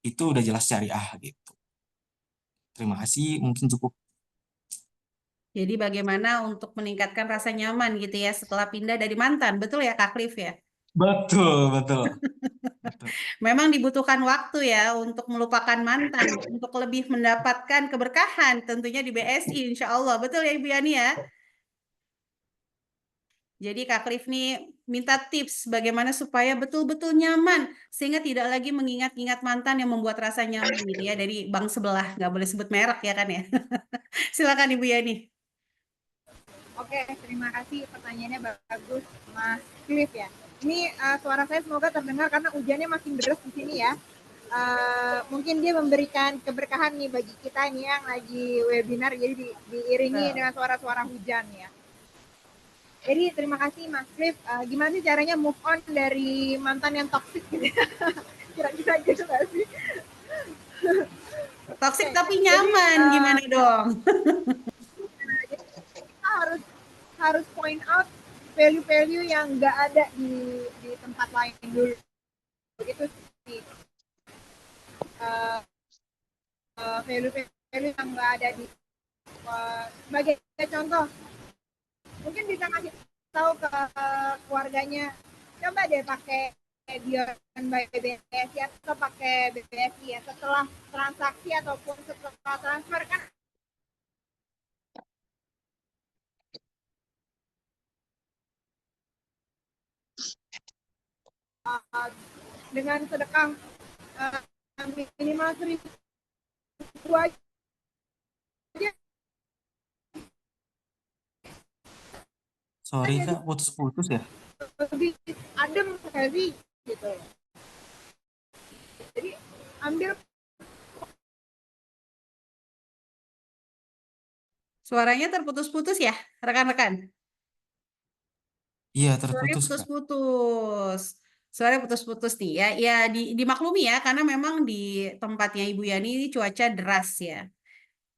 itu udah jelas syariah gitu. Terima kasih, mungkin cukup. Jadi bagaimana untuk meningkatkan rasa nyaman gitu ya setelah pindah dari mantan, betul ya Kak Cliff ya? Betul. Memang dibutuhkan waktu ya untuk melupakan mantan, untuk lebih mendapatkan keberkahan tentunya di BSI insya Allah. Betul ya Ibu Yani ya? Jadi Kak Cliff nih minta tips bagaimana supaya betul-betul nyaman sehingga tidak lagi mengingat-ingat mantan yang membuat rasa nyaman gitu ya dari bank sebelah. Nggak boleh sebut merek ya kan ya. Silakan Ibu Yani. Oke, terima kasih pertanyaannya bagus Mas Cliff ya. Ini suara saya semoga terdengar karena hujannya makin deras di sini ya. Mungkin dia memberikan keberkahan nih bagi kita nih yang lagi webinar, jadi diiringi dengan suara-suara hujan ya. Jadi terima kasih Mas Cliff. Gimana sih caranya move on dari mantan yang toksik gitu? Kira-kira gitu nggak sih? Toksik tapi nyaman, gimana dong? Kita harus point out value-value yang nggak ada di tempat lain dulu. Begitu sih. Value-value yang nggak ada di sebagai contoh. Mungkin bisa ngasih tahu ke keluarganya, coba deh pakai Beyond by BSI atau pakai BSI ya setelah transaksi ataupun setelah transfer kan dengan sedekah minimal 1.000 aja Sorry Kak, putus-putus ya. lebih adem nggak sih gitu. Jadi ambil Suaranya terputus-putus ya, rekan-rekan. Iya, Suaranya terputus Kak. putus-putus. Suaranya putus-putus nih ya. Ya dimaklumi ya, karena memang di tempatnya Ibu Yani ini cuaca deras ya.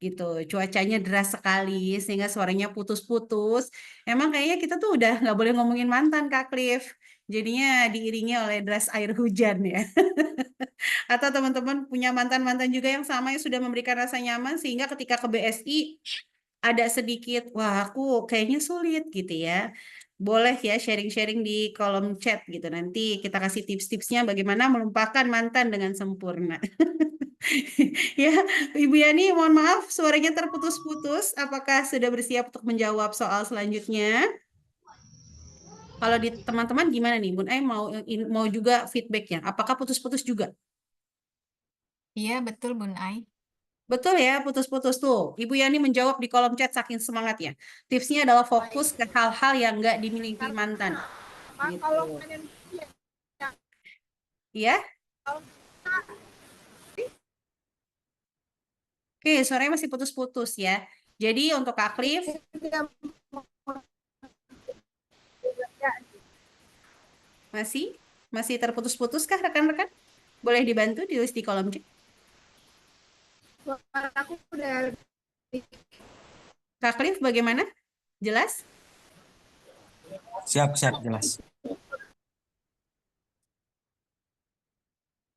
Gitu, cuacanya deras sekali sehingga suaranya putus-putus. Emang kayaknya kita tuh udah nggak boleh ngomongin mantan Kak Cliff. Jadinya diiringi oleh deras air hujan ya. Atau teman-teman punya mantan-mantan juga yang sama yang sudah memberikan rasa nyaman sehingga ketika ke BSI ada sedikit, wah aku kayaknya sulit gitu ya. Boleh ya sharing-sharing di kolom chat gitu. Nanti kita kasih tips-tipsnya bagaimana melupakan mantan dengan sempurna. Ya, Ibu Yani, mohon maaf suaranya terputus-putus. Apakah sudah bersiap untuk menjawab soal selanjutnya? Kalau di teman-teman gimana nih, Bun Ai mau juga feedbacknya? Apakah putus-putus juga? Iya, betul Bun Ai. Betul ya, putus-putus tuh. Ibu Yani menjawab di kolom chat saking semangatnya. Tipsnya adalah fokus ke hal-hal yang nggak dimiliki mantan. Gitu. kalau Iya? Oke, suaranya masih putus-putus ya. Jadi untuk Kak Cliff, masih terputus-putus kah rekan-rekan? Boleh dibantu ditulis di kolom chat. aku udah Kak Cliff bagaimana? Jelas? Siap, jelas.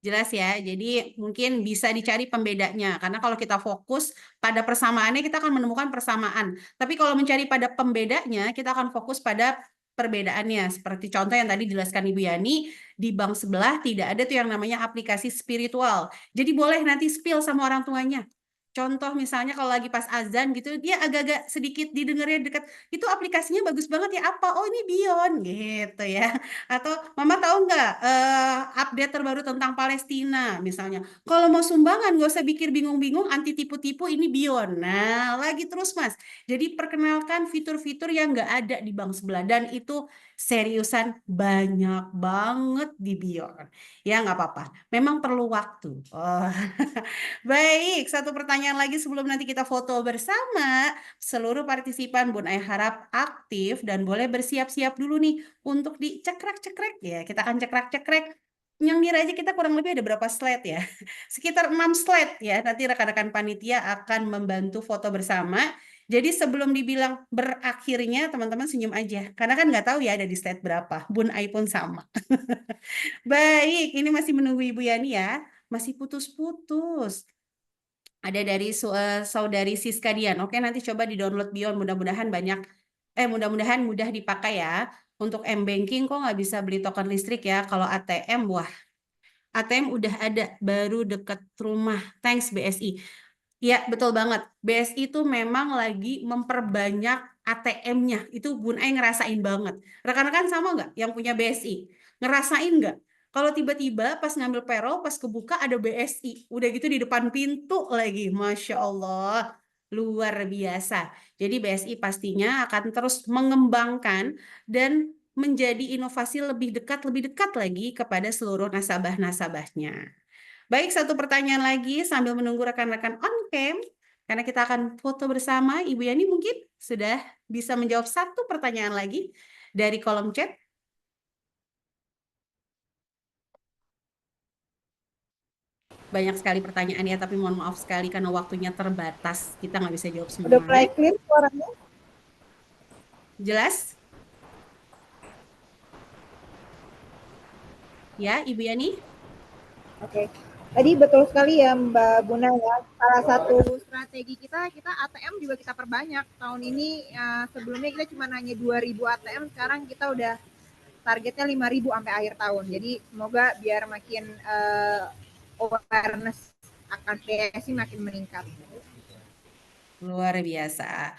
Jelas ya, jadi mungkin bisa dicari pembedanya. Karena kalau kita fokus pada persamaannya, kita akan menemukan persamaan. Tapi kalau mencari pada pembedanya, kita akan fokus pada perbedaannya. Seperti contoh yang tadi dijelaskan Ibu Yani, di bank sebelah tidak ada tuh yang namanya aplikasi spiritual. Jadi boleh nanti spill sama orang tuanya. Contoh misalnya kalau lagi pas azan gitu, dia agak-agak sedikit didengarnya dekat, itu aplikasinya bagus banget ya, apa? Oh ini Bion gitu ya. Atau Mama tahu nggak update terbaru tentang Palestina misalnya. Kalau mau sumbangan nggak usah pikir bingung-bingung, anti tipu-tipu ini Bion. Nah lagi terus Mas. Jadi perkenalkan fitur-fitur yang nggak ada di bank sebelah dan itu seriusan banyak banget di Bion. Ya nggak apa-apa. Memang perlu waktu. Oh. Baik, satu pertanyaan lagi sebelum nanti kita foto bersama. Seluruh partisipan Bun Ai harap aktif dan boleh bersiap-siap dulu nih untuk dicekrek-cekrek ya. Kita akan cekrek-cekrek. Nyengir aja kita kurang lebih ada berapa slide ya? Sekitar 6 slide ya. Nanti rekan-rekan panitia akan membantu foto bersama. Jadi sebelum dibilang berakhirnya teman-teman senyum aja. Karena kan nggak tahu ya ada di slide berapa. Bun Ai pun sama. Baik, ini masih menunggu Ibu Yani ya. Masih putus-putus. Ada dari saudari Siska Dian. Oke, nanti coba di-download Bion. Mudah-mudahan mudah-mudahan mudah dipakai ya. Untuk M-Banking kok nggak bisa beli token listrik ya. Kalau ATM, wah. ATM udah ada, baru deket rumah. Thanks BSI. Ya, betul banget. BSI itu memang lagi memperbanyak ATM-nya. Itu Bun Ai ngerasain banget. Rekan-rekan sama nggak yang punya BSI? Ngerasain nggak? Kalau tiba-tiba pas ngambil payroll, pas kebuka ada BSI. Udah gitu di depan pintu lagi. Masya Allah. Luar biasa. Jadi BSI pastinya akan terus mengembangkan dan menjadi inovasi lebih dekat lagi kepada seluruh nasabah-nasabahnya. Baik, satu pertanyaan lagi sambil menunggu rekan-rekan on cam, karena kita akan foto bersama. Ibu Yani mungkin sudah bisa menjawab satu pertanyaan lagi dari kolom chat. Banyak sekali pertanyaan ya, tapi mohon maaf sekali karena waktunya terbatas. Kita nggak bisa jawab semua. Udah mulai clear suaranya? Jelas? Ya, Ibu Yani? Oke. Tadi betul sekali ya Mbak Buna ya, salah satu strategi kita ATM juga kita perbanyak. Tahun ini sebelumnya kita cuma hanya 2.000 ATM, sekarang kita udah targetnya 5.000 sampai akhir tahun. Jadi semoga biar makin awareness akan BSI makin meningkat. Luar biasa.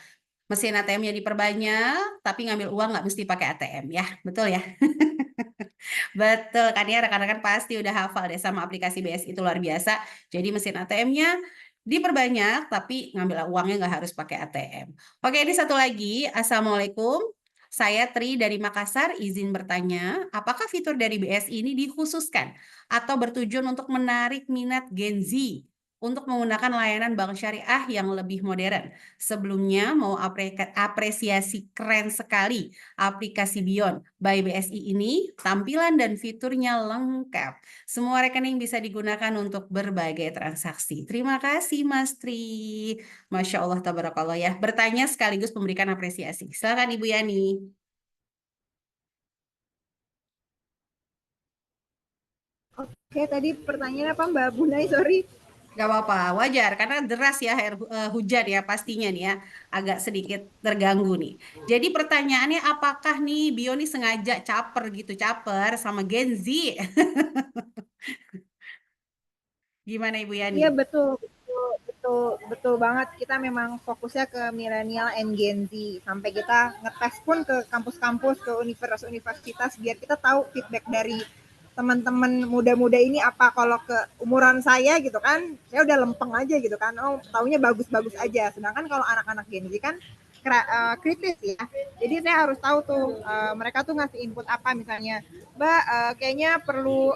Mesin ATM-nya diperbanyak, tapi ngambil uang nggak mesti pakai ATM ya, betul ya? Betul kan ya, rekan-rekan pasti udah hafal deh sama aplikasi BSI itu luar biasa. Jadi mesin ATM-nya diperbanyak, tapi ngambil uangnya nggak harus pakai ATM. Oke, ini satu lagi. Assalamualaikum. Saya Tri dari Makassar izin bertanya, apakah fitur dari BSI ini dikhususkan atau bertujuan untuk menarik minat Gen Z untuk menggunakan layanan bank syariah yang lebih modern? Sebelumnya mau apresiasi keren sekali aplikasi Beyond by BSI ini, tampilan dan fiturnya lengkap. Semua rekening bisa digunakan untuk berbagai transaksi. Terima kasih Mas Tri. Masya Allah, tabarakallah ya. Bertanya sekaligus memberikan apresiasi. Silakan Ibu Yani. Oke, tadi pertanyaan apa Mbak Bunai? Sorry. Gak apa-apa, wajar karena deras ya hujan ya pastinya nih ya, agak sedikit terganggu nih. Jadi pertanyaannya apakah nih Bio nih sengaja caper gitu, caper sama Gen Z? Gimana Ibu Yani? Iya betul banget. Kita memang fokusnya ke milenial and Gen Z. Sampai kita ngetes pun ke kampus-kampus, ke universitas biar kita tahu feedback dari teman-teman muda-muda ini apa. Kalau ke umuran saya gitu kan, saya udah lempeng aja gitu kan. Oh, taunya bagus-bagus aja. Sedangkan kalau anak-anak Gen Z kan kritis ya. Jadi saya harus tahu tuh mereka tuh ngasih input apa, misalnya Mbak kayaknya perlu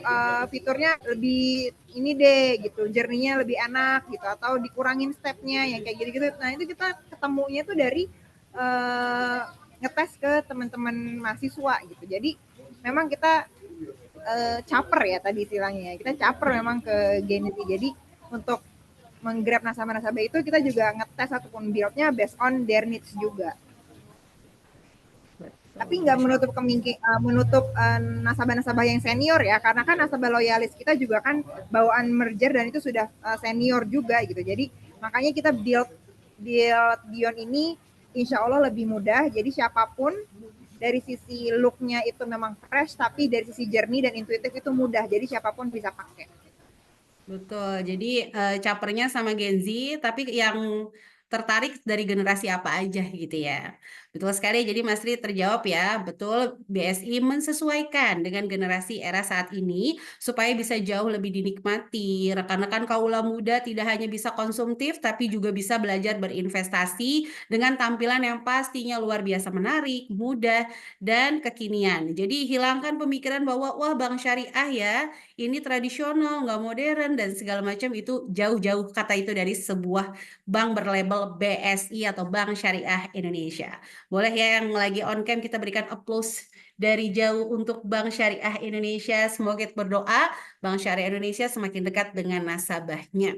fiturnya lebih ini deh gitu, journey-nya lebih enak gitu, atau dikurangin stepnya yang kayak gitu-gitu. Nah itu kita ketemunya tuh dari ngetes ke teman-teman mahasiswa gitu. Jadi memang kita caper ya tadi istilahnya, kita caper memang ke Gen Z. Jadi untuk menggrab nasabah-nasabah itu kita juga ngetes ataupun build-nya based on their needs juga. Tapi nggak menutup nasabah-nasabah yang senior ya, karena kan nasabah loyalis kita juga kan bawaan merger dan itu sudah senior juga gitu. Jadi makanya kita build Beyond ini insya Allah lebih mudah. Jadi siapapun dari sisi look-nya itu memang fresh, tapi dari sisi journey dan intuitif itu mudah. Jadi siapapun bisa pakai. Betul, jadi capernya sama Gen Z, tapi yang tertarik dari generasi apa aja gitu ya. Betul sekali, jadi Mas Tri terjawab ya, betul BSI mensesuaikan dengan generasi era saat ini supaya bisa jauh lebih dinikmati. Rekan-rekan kaula muda tidak hanya bisa konsumtif, tapi juga bisa belajar berinvestasi dengan tampilan yang pastinya luar biasa menarik, mudah, dan kekinian. Jadi hilangkan pemikiran bahwa wah bank syariah ya, ini tradisional, nggak modern, dan segala macam. Itu jauh-jauh kata itu dari sebuah bank berlabel BSI atau Bank Syariah Indonesia. Boleh ya yang lagi on cam kita berikan applause dari jauh untuk Bank Syariah Indonesia. Semoga kita berdoa Bank Syariah Indonesia semakin dekat dengan nasabahnya.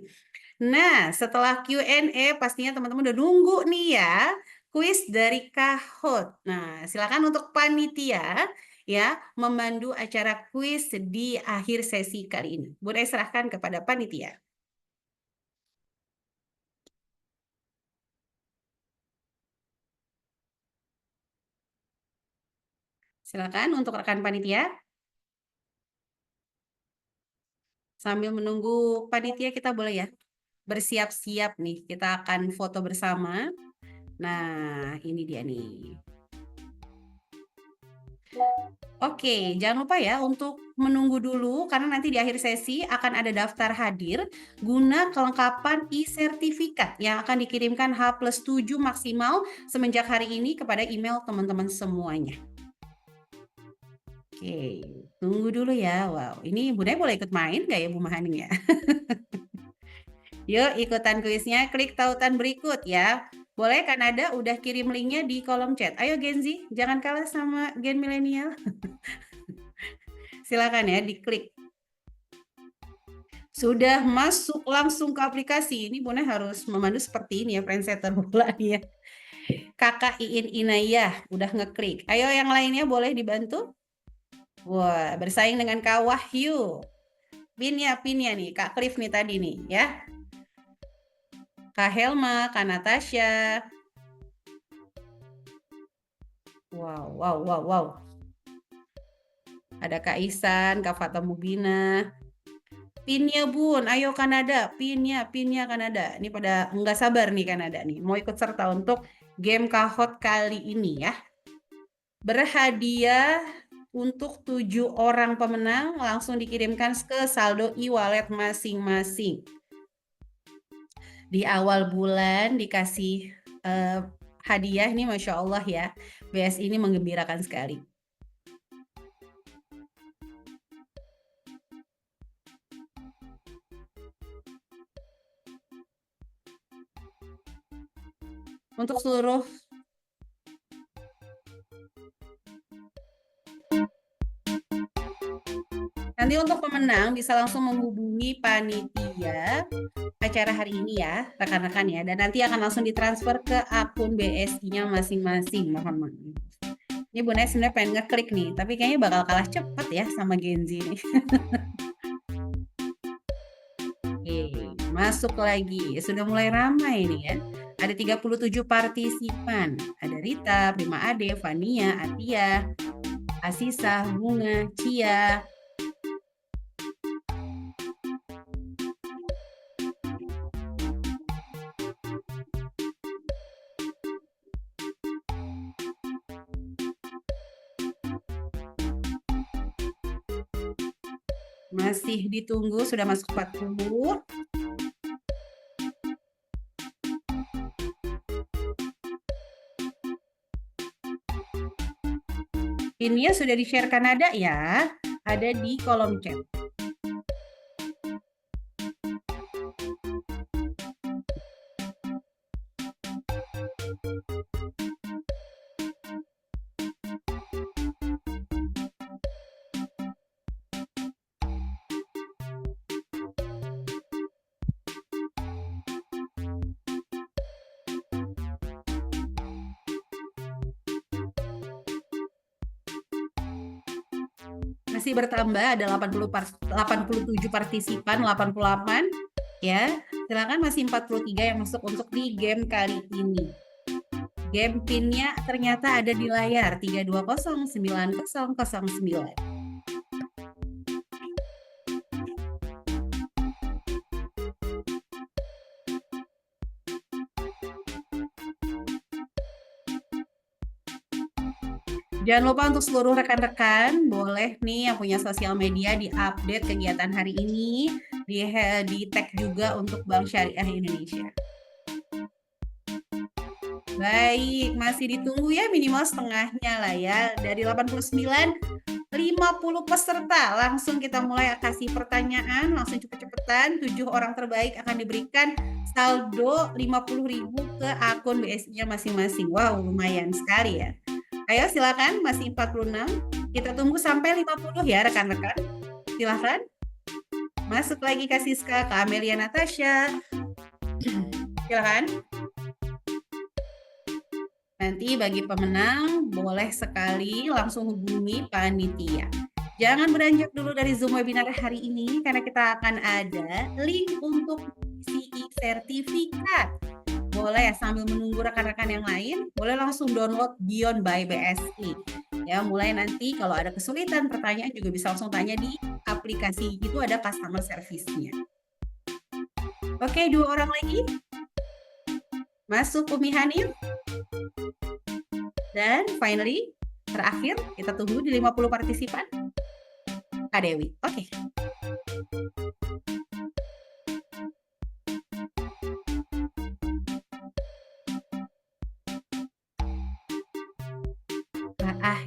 Nah, setelah Q&A pastinya teman-teman udah nunggu nih ya kuis dari Kahot. Nah, silakan untuk panitia ya memandu acara kuis di akhir sesi kali ini. Boleh serahkan kepada panitia. Silakan untuk rekan panitia. Sambil menunggu panitia kita boleh ya bersiap-siap nih. Kita akan foto bersama. Nah, ini dia nih. Oke, jangan lupa ya untuk menunggu dulu karena nanti di akhir sesi akan ada daftar hadir guna kelengkapan e-sertifikat yang akan dikirimkan H+7 maksimal semenjak hari ini kepada email teman-teman semuanya. Oke, tunggu dulu ya. Wow, ini Bunda boleh ikut main nggak ya Bu Mahani ya? Yuk ikutan kuisnya, klik tautan berikut ya. Boleh kan ada udah kirim linknya di kolom chat. Ayo Gen Z, jangan kalah sama Gen milenial. Silakan ya diklik. Sudah masuk langsung ke aplikasi. Ini Bunda harus memandu seperti ini ya, friendsetter bola ya. Kakak Iin Inayah udah ngeklik. Ayo yang lainnya boleh dibantu. Wah, bersaing dengan Kak Wahyu. Pinnya nih, Kak Cliff nih tadi nih ya. Kak Helma, Kak Natasha. Wow. Ada Kak Ihsan, Kak Fata Mubina. Pinnya Bun, ayo Kanada, pinnya Kanada. Ini pada nggak sabar nih Kanada nih, mau ikut serta untuk game Kahot kali ini ya. Berhadiah untuk 7 orang pemenang langsung dikirimkan ke saldo e-wallet masing-masing. Di awal bulan dikasih hadiah nih, Masya Allah ya. BSI ini menggembirakan sekali. Untuk seluruh nanti untuk pemenang bisa langsung menghubungi panitia acara hari ini ya, rekan-rekan ya. Dan nanti akan langsung ditransfer ke akun BSI-nya masing-masing. Mohon maaf. Ini Bu Naya sebenarnya pengen ngeklik nih, tapi kayaknya bakal kalah cepet ya sama Gen Z nih. Oke, masuk lagi. Sudah mulai ramai nih ya. Ada 37 partisipan. Ada Rita, Prima Ade, Fania, Atia, Asisa, Bunga, Cia. Masih ditunggu, sudah masuk 40. Ini sudah di-sharekan ada ya, ada di kolom chat. Masih bertambah, ada 87 partisipan, 88 ya. Silakan, masih 43 yang masuk untuk di game kali ini. Game pinnya ternyata ada di layar 3209009. Jangan lupa untuk seluruh rekan-rekan, boleh nih yang punya sosial media di-update kegiatan hari ini, di tag juga untuk Bank Syariah Indonesia. Baik, masih ditunggu ya, minimal setengahnya lah ya. Dari 89, 50 peserta. Langsung kita mulai kasih pertanyaan, langsung cepet-cepetan. 7 orang terbaik akan diberikan saldo 50.000 ke akun BSI-nya masing-masing. Wow, lumayan sekali ya. Ayo silakan, masih 46. Kita tunggu sampai 50 ya rekan-rekan. Silakan. Masuk lagi Kak Siska, Kak Amelia Natasha. Silakan. Nanti bagi pemenang boleh sekali langsung hubungi panitia. Jangan beranjak dulu dari Zoom webinar hari ini karena kita akan ada link untuk isi sertifikat. Boleh sambil menunggu rekan-rekan yang lain, boleh langsung download Beyond by BSI. Ya, mulai nanti kalau ada kesulitan pertanyaan juga bisa langsung tanya di aplikasi itu, ada customer service-nya. Oke, 2 orang lagi. Masuk Umi Hanif. Dan finally, terakhir kita tunggu di 50 partisipan. Kak Dewi. Oke.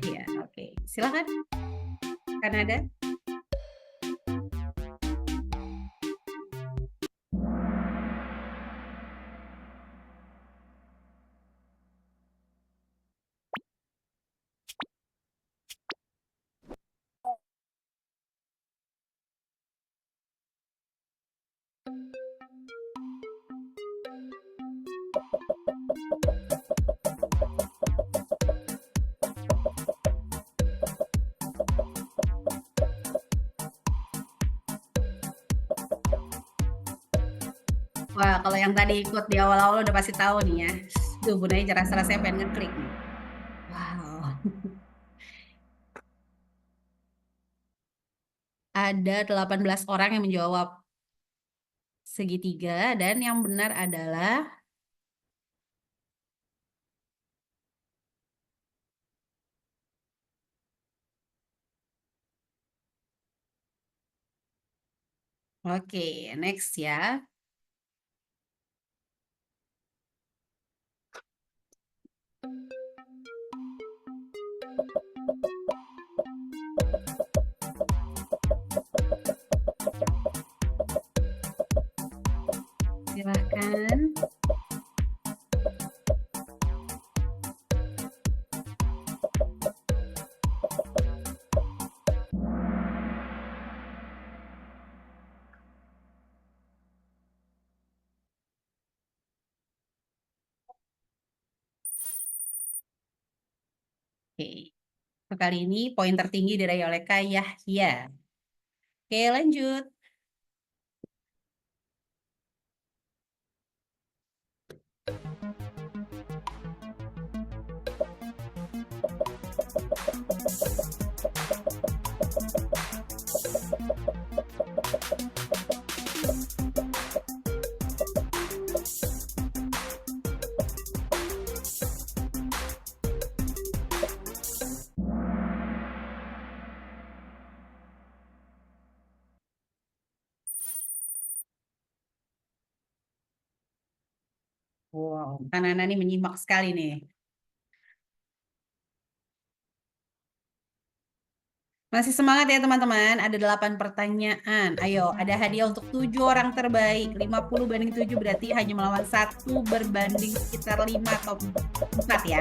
Ya, oke. Silakan. Kanada. Wah, kalau yang tadi ikut di awal-awal udah pasti tahu nih ya. Tuh, Bu Naya rasa-rasanya pengen ngeklik nih. Wow. Ada 18 orang yang menjawab segitiga dan yang benar adalah oke, next ya. Silahkan. Oke, untuk kali ini poin tertinggi diraih oleh Kak Yahya. Oke, lanjut. Wow, anak-anak ini menyimak sekali nih. Masih semangat ya teman-teman, ada 8 pertanyaan. Ayo, ada hadiah untuk 7 orang terbaik. 50/7 berarti hanya melawan 1 berbanding sekitar 5 atau 4 ya.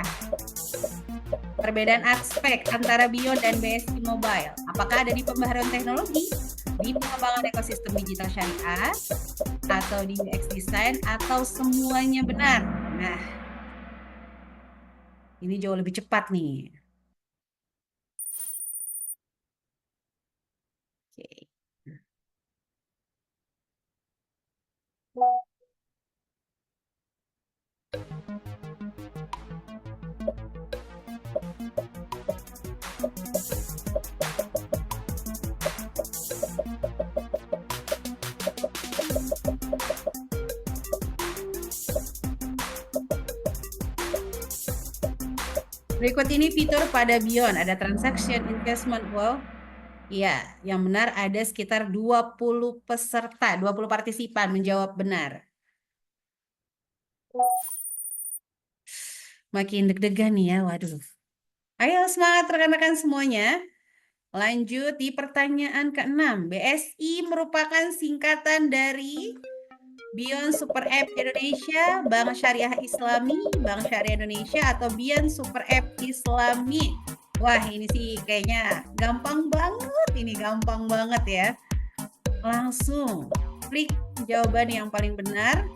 Perbedaan aspek antara Bion dan BSI Mobile. Apakah ada di pembaharuan teknologi, di pengembangan ekosistem digital syariah, atau di UX design, atau semuanya benar? Nah, ini jauh lebih cepat nih. Oke. Berikut ini fitur pada Bion, ada transaction investment. Wow. Ya, yang benar ada sekitar 20 peserta, 20 partisipan menjawab benar. Makin deg-degan nih ya, waduh. Ayo semangat rekan-rekan semuanya. Lanjut di pertanyaan ke-6. BSI merupakan singkatan dari Bion Super App Indonesia, Bank Syariah Islami, Bank Syariah Indonesia, atau Bion Super App Islami. Wah, ini sih kayaknya gampang banget. Ini gampang banget ya. Langsung klik jawaban yang paling benar.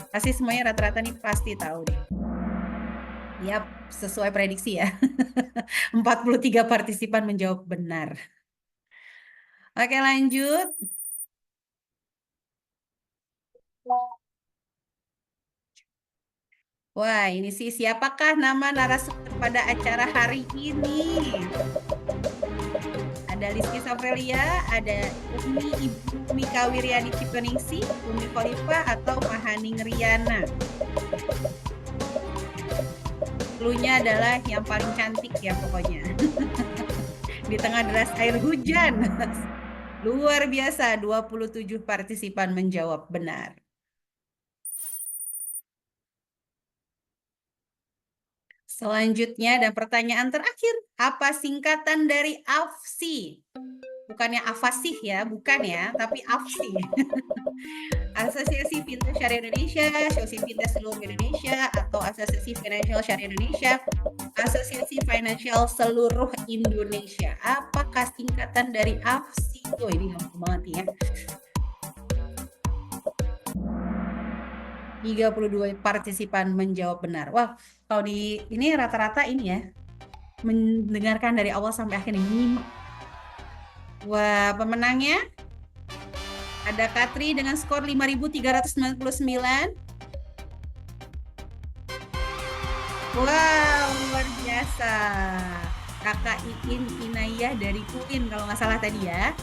Pasti semuanya rata-rata nih pasti tahu deh. Yap, sesuai prediksi ya. 43 partisipan menjawab benar. Oke, lanjut. Wah, ini sih siapakah nama narasumber pada acara hari ini? Ada Rizky Safrelia, ada Ibu Mika Wiryani Ciptoningsih, Umi Khalifah, atau Mahaning Riana. Cluenya adalah yang paling cantik ya pokoknya. Di tengah deras air hujan. Luar biasa, 27 partisipan menjawab benar. Selanjutnya dan pertanyaan terakhir, apa singkatan dari AFSI? Bukannya Afasih ya, bukan ya, tapi AFSI. Asosiasi Fintech Syariah Indonesia, Asosiasi Fintech Seluruh Indonesia, atau Asosiasi Financial Syariah Indonesia, Asosiasi Financial Seluruh Indonesia. Apakah singkatan dari AFSI? Oh, ini gampang banget ya. 32 partisipan menjawab benar. Wah, kalau di ini rata-rata ini ya, mendengarkan dari awal sampai akhir ini. Wah, pemenangnya ada Katri dengan skor 5.399. Wow, luar biasa. Kakak Iin Inayah dari UIN kalau nggak salah tadi ya.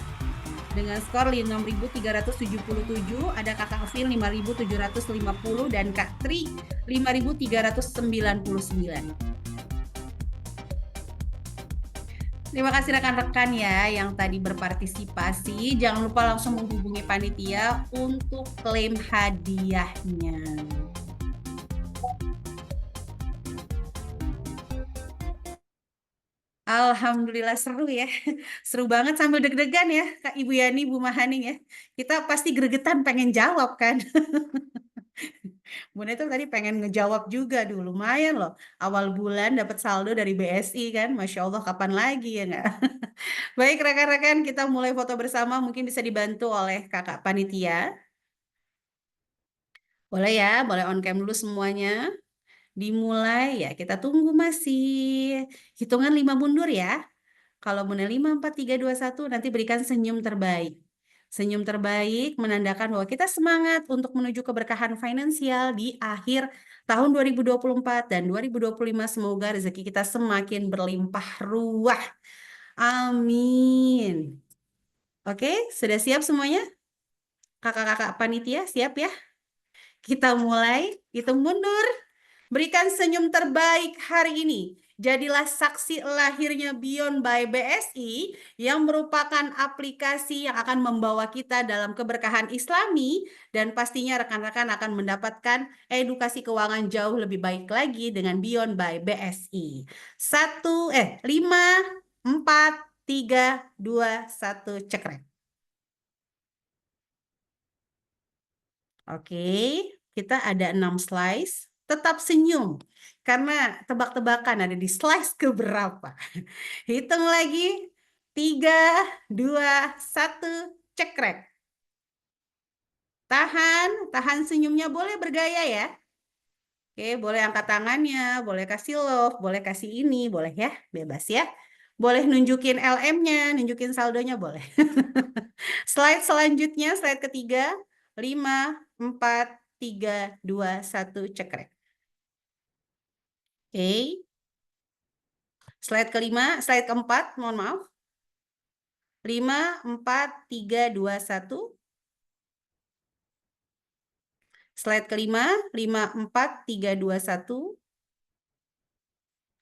Dengan skor 6.377, ada Kakak Afil 5.750 dan Kak Tri 5.399. Terima kasih rekan-rekan ya yang tadi berpartisipasi. Jangan lupa langsung menghubungi panitia untuk klaim hadiahnya. Alhamdulillah seru ya. Seru banget sambil deg-degan ya, Kak Ibu Yani, Bu Mahaning ya. Kita pasti gregetan pengen jawab kan. Bunda itu tadi pengen ngejawab juga dulu. Lumayan loh. Awal bulan dapat saldo dari BSI kan. Masya Allah kapan lagi ya nggak? Baik rekan-rekan, kita mulai foto bersama. Mungkin bisa dibantu oleh kakak panitia. Boleh ya, boleh on cam dulu semuanya. Dimulai ya, kita tunggu masih. Hitungan 5 mundur ya. Kalau Bunda 5, 4, 3, 2, 1, nanti berikan senyum terbaik. Senyum terbaik menandakan bahwa kita semangat untuk menuju keberkahan finansial di akhir tahun 2024 dan 2025. Semoga rezeki kita semakin berlimpah ruah. Amin. Oke, sudah siap semuanya? Kakak-kakak panitia siap ya? Kita mulai, hitung mundur. Berikan senyum terbaik hari ini. Jadilah saksi lahirnya Beyond by BSI yang merupakan aplikasi yang akan membawa kita dalam keberkahan Islami dan pastinya rekan-rekan akan mendapatkan edukasi keuangan jauh lebih baik lagi dengan Beyond by BSI. 5, 4, 3, 2, 1, cekrek. Oke, kita ada 6 slice. Tetap senyum, karena tebak-tebakan ada di slice keberapa. Hitung lagi, 3, 2, 1, cekrek. Tahan senyumnya, boleh bergaya ya. Oke, boleh angkat tangannya, boleh kasih love, boleh kasih ini, boleh ya, bebas ya. Boleh nunjukin LM-nya, nunjukin saldonya, boleh. Slide selanjutnya, slide ketiga, 5, 4, 3, 2, 1, cekrek. Oke. Slide kelima, slide keempat, mohon maaf. 5, 4, 3, 2, 1. Slide kelima, 5, 4, 3, 2, 1.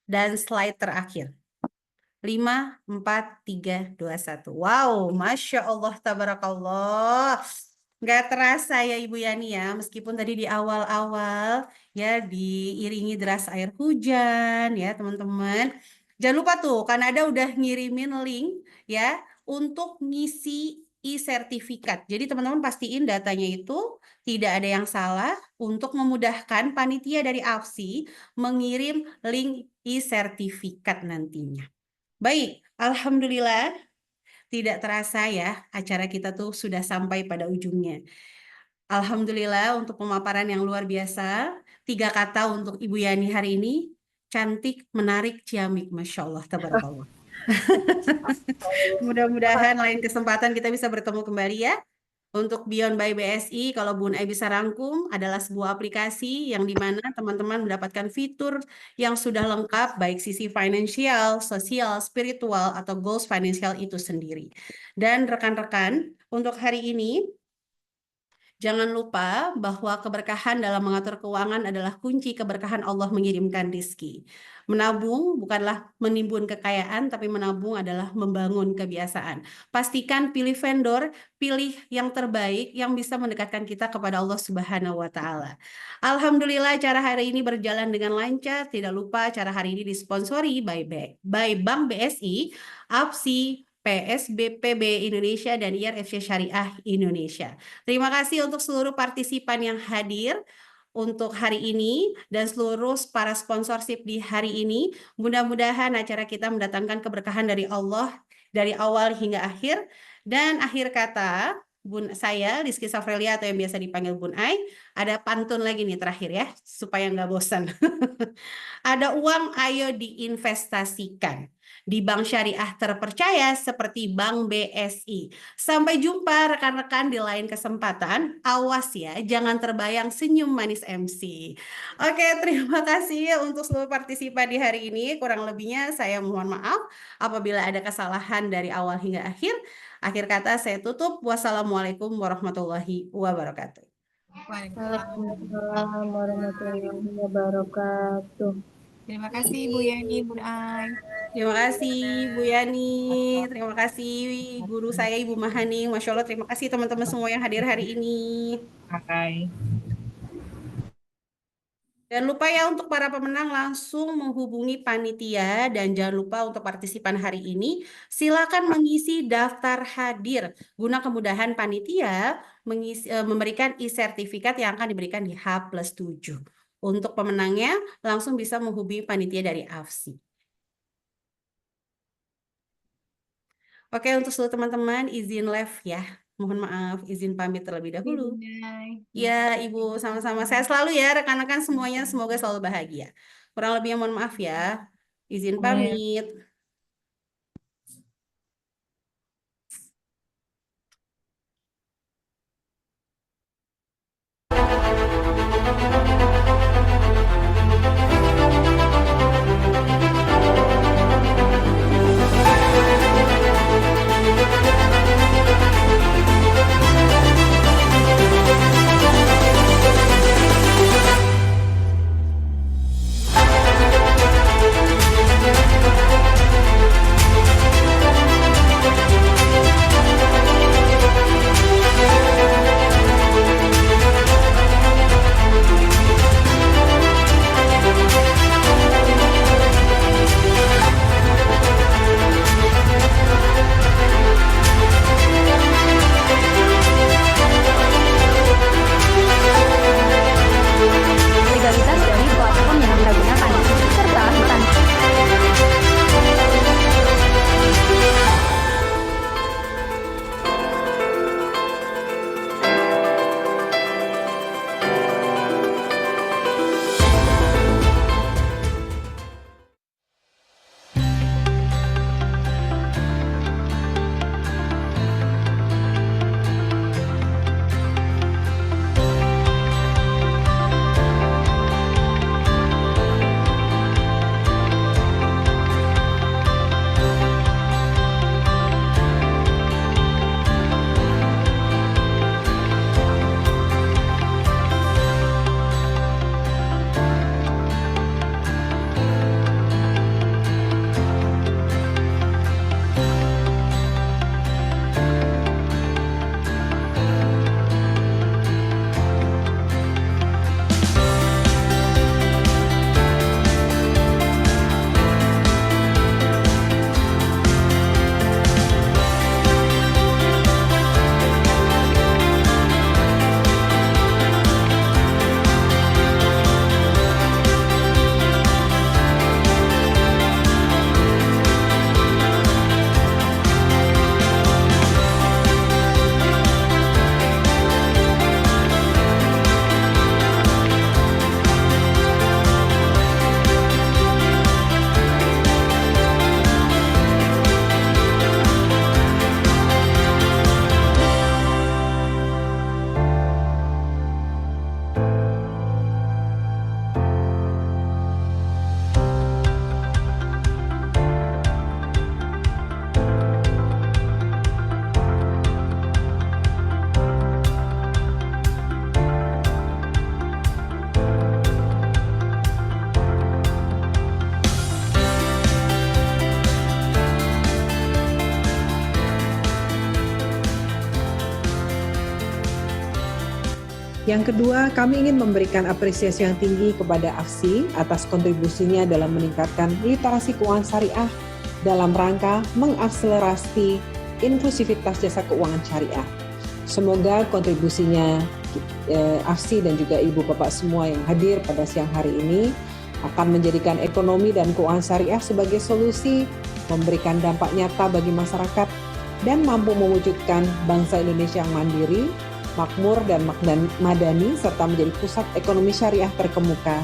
Dan slide terakhir. 5, 4, 3, 2, 1. Wow, Masya Allah, tabarakallah. Nggak terasa ya Ibu Yani ya, meskipun tadi di awal-awal ya diiringi deras air hujan ya teman-teman. Jangan lupa tuh, Kanada udah ngirimin link ya untuk ngisi e-sertifikat. Jadi teman-teman pastiin datanya itu tidak ada yang salah untuk memudahkan panitia dari AFSI mengirim link e-sertifikat nantinya. Baik, Alhamdulillah. Tidak terasa ya, acara kita tuh sudah sampai pada ujungnya. Alhamdulillah untuk pemaparan yang luar biasa. 3 kata untuk Ibu Yani hari ini, cantik, menarik, ciamik. Masya Allah, tabarakallah. Mudah-mudahan lain kesempatan kita bisa bertemu kembali ya. Untuk Beyond by BSI, kalau Bun Ai bisa rangkum, adalah sebuah aplikasi yang dimana teman-teman mendapatkan fitur yang sudah lengkap, baik sisi finansial, sosial, spiritual, atau goals finansial itu sendiri. Dan rekan-rekan, untuk hari ini, jangan lupa bahwa keberkahan dalam mengatur keuangan adalah kunci keberkahan Allah mengirimkan rizki. Menabung bukanlah menimbun kekayaan, tapi menabung adalah membangun kebiasaan. Pastikan pilih vendor, pilih yang terbaik yang bisa mendekatkan kita kepada Allah Subhanahu wa Ta'ala. Alhamdulillah, acara hari ini berjalan dengan lancar. Tidak lupa acara hari ini disponsori by Bank BSI, AFSI, PSBPB Indonesia, dan IRFC Syariah Indonesia. Terima kasih untuk seluruh partisipan yang hadir untuk hari ini dan seluruh para sponsorship di hari ini. Mudah-mudahan acara kita mendatangkan keberkahan dari Allah dari awal hingga akhir. Dan akhir kata, saya, Rizky Safrelia atau yang biasa dipanggil Bun Ai, ada pantun lagi nih terakhir ya, supaya nggak bosan. Ada uang, ayo diinvestasikan di bank syariah terpercaya seperti Bank BSI. Sampai jumpa rekan-rekan di lain kesempatan. Awas ya, jangan terbayang senyum manis MC. Oke, terima kasih untuk seluruh partisipan di hari ini. Kurang lebihnya saya mohon maaf apabila ada kesalahan dari awal hingga akhir. Akhir kata saya tutup. Wassalamualaikum warahmatullahi wabarakatuh. Waalaikumsalam warahmatullahi wabarakatuh. Terima kasih Bu Yani, Bun Ai. Terima kasih Bu Yani, terima kasih guru saya Ibu Mahaning. Masya Allah, terima kasih teman-teman semua yang hadir hari ini. Bye. Dan lupa ya untuk para pemenang langsung menghubungi panitia dan jangan lupa untuk partisipan hari ini silakan mengisi daftar hadir guna kemudahan panitia memberikan e-sertifikat yang akan diberikan di H+7. Untuk pemenangnya langsung bisa menghubungi panitia dari AFSI. Oke, untuk seluruh teman-teman izin live ya. Mohon maaf, izin pamit terlebih dahulu. Ya, Ibu, sama-sama. Saya selalu ya, rekan-rekan semuanya. Semoga selalu bahagia. Kurang lebihnya mohon maaf ya. Izin pamit. Legalitas dari platform yang kita gunakan, serta bukan Yang kedua, kami ingin memberikan apresiasi yang tinggi kepada AFSI atas kontribusinya dalam meningkatkan literasi keuangan syariah dalam rangka mengakselerasi inklusivitas jasa keuangan syariah. Semoga kontribusinya AFSI dan juga Ibu Bapak semua yang hadir pada siang hari ini akan menjadikan ekonomi dan keuangan syariah sebagai solusi, memberikan dampak nyata bagi masyarakat, dan mampu mewujudkan bangsa Indonesia yang mandiri, makmur dan madani, serta menjadi pusat ekonomi syariah terkemuka.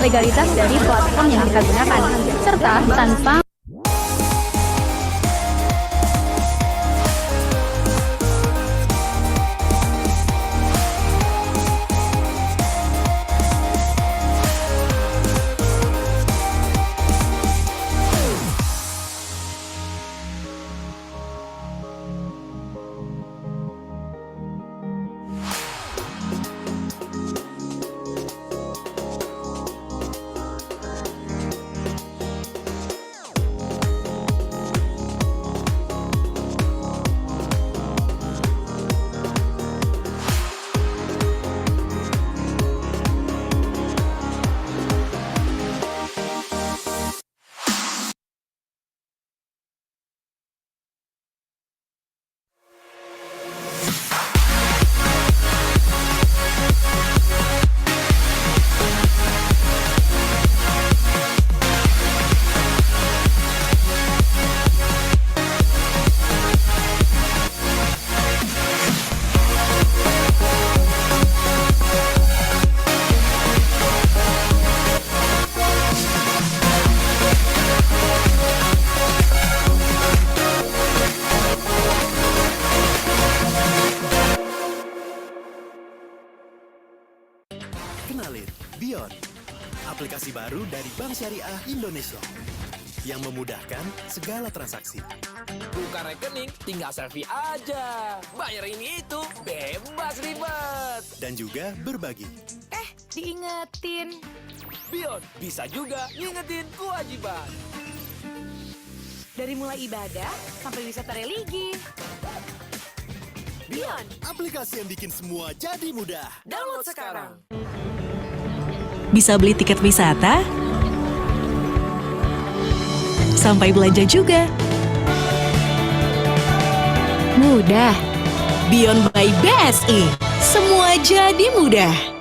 legalitas dari platform yang kita gunakan, serta tanpa Kenalin, Bion, aplikasi baru dari Bank Syariah Indonesia yang memudahkan segala transaksi. Buka rekening, tinggal selfie aja. Bayar ini itu, bebas ribet. Dan juga berbagi. Diingetin. Bion bisa juga ngingetin kewajiban. Dari mulai ibadah sampai wisata religi. Bion, aplikasi yang bikin semua jadi mudah. Download sekarang. Bisa beli tiket wisata, sampai belanja juga. Mudah. Bion by BSI, semua jadi mudah.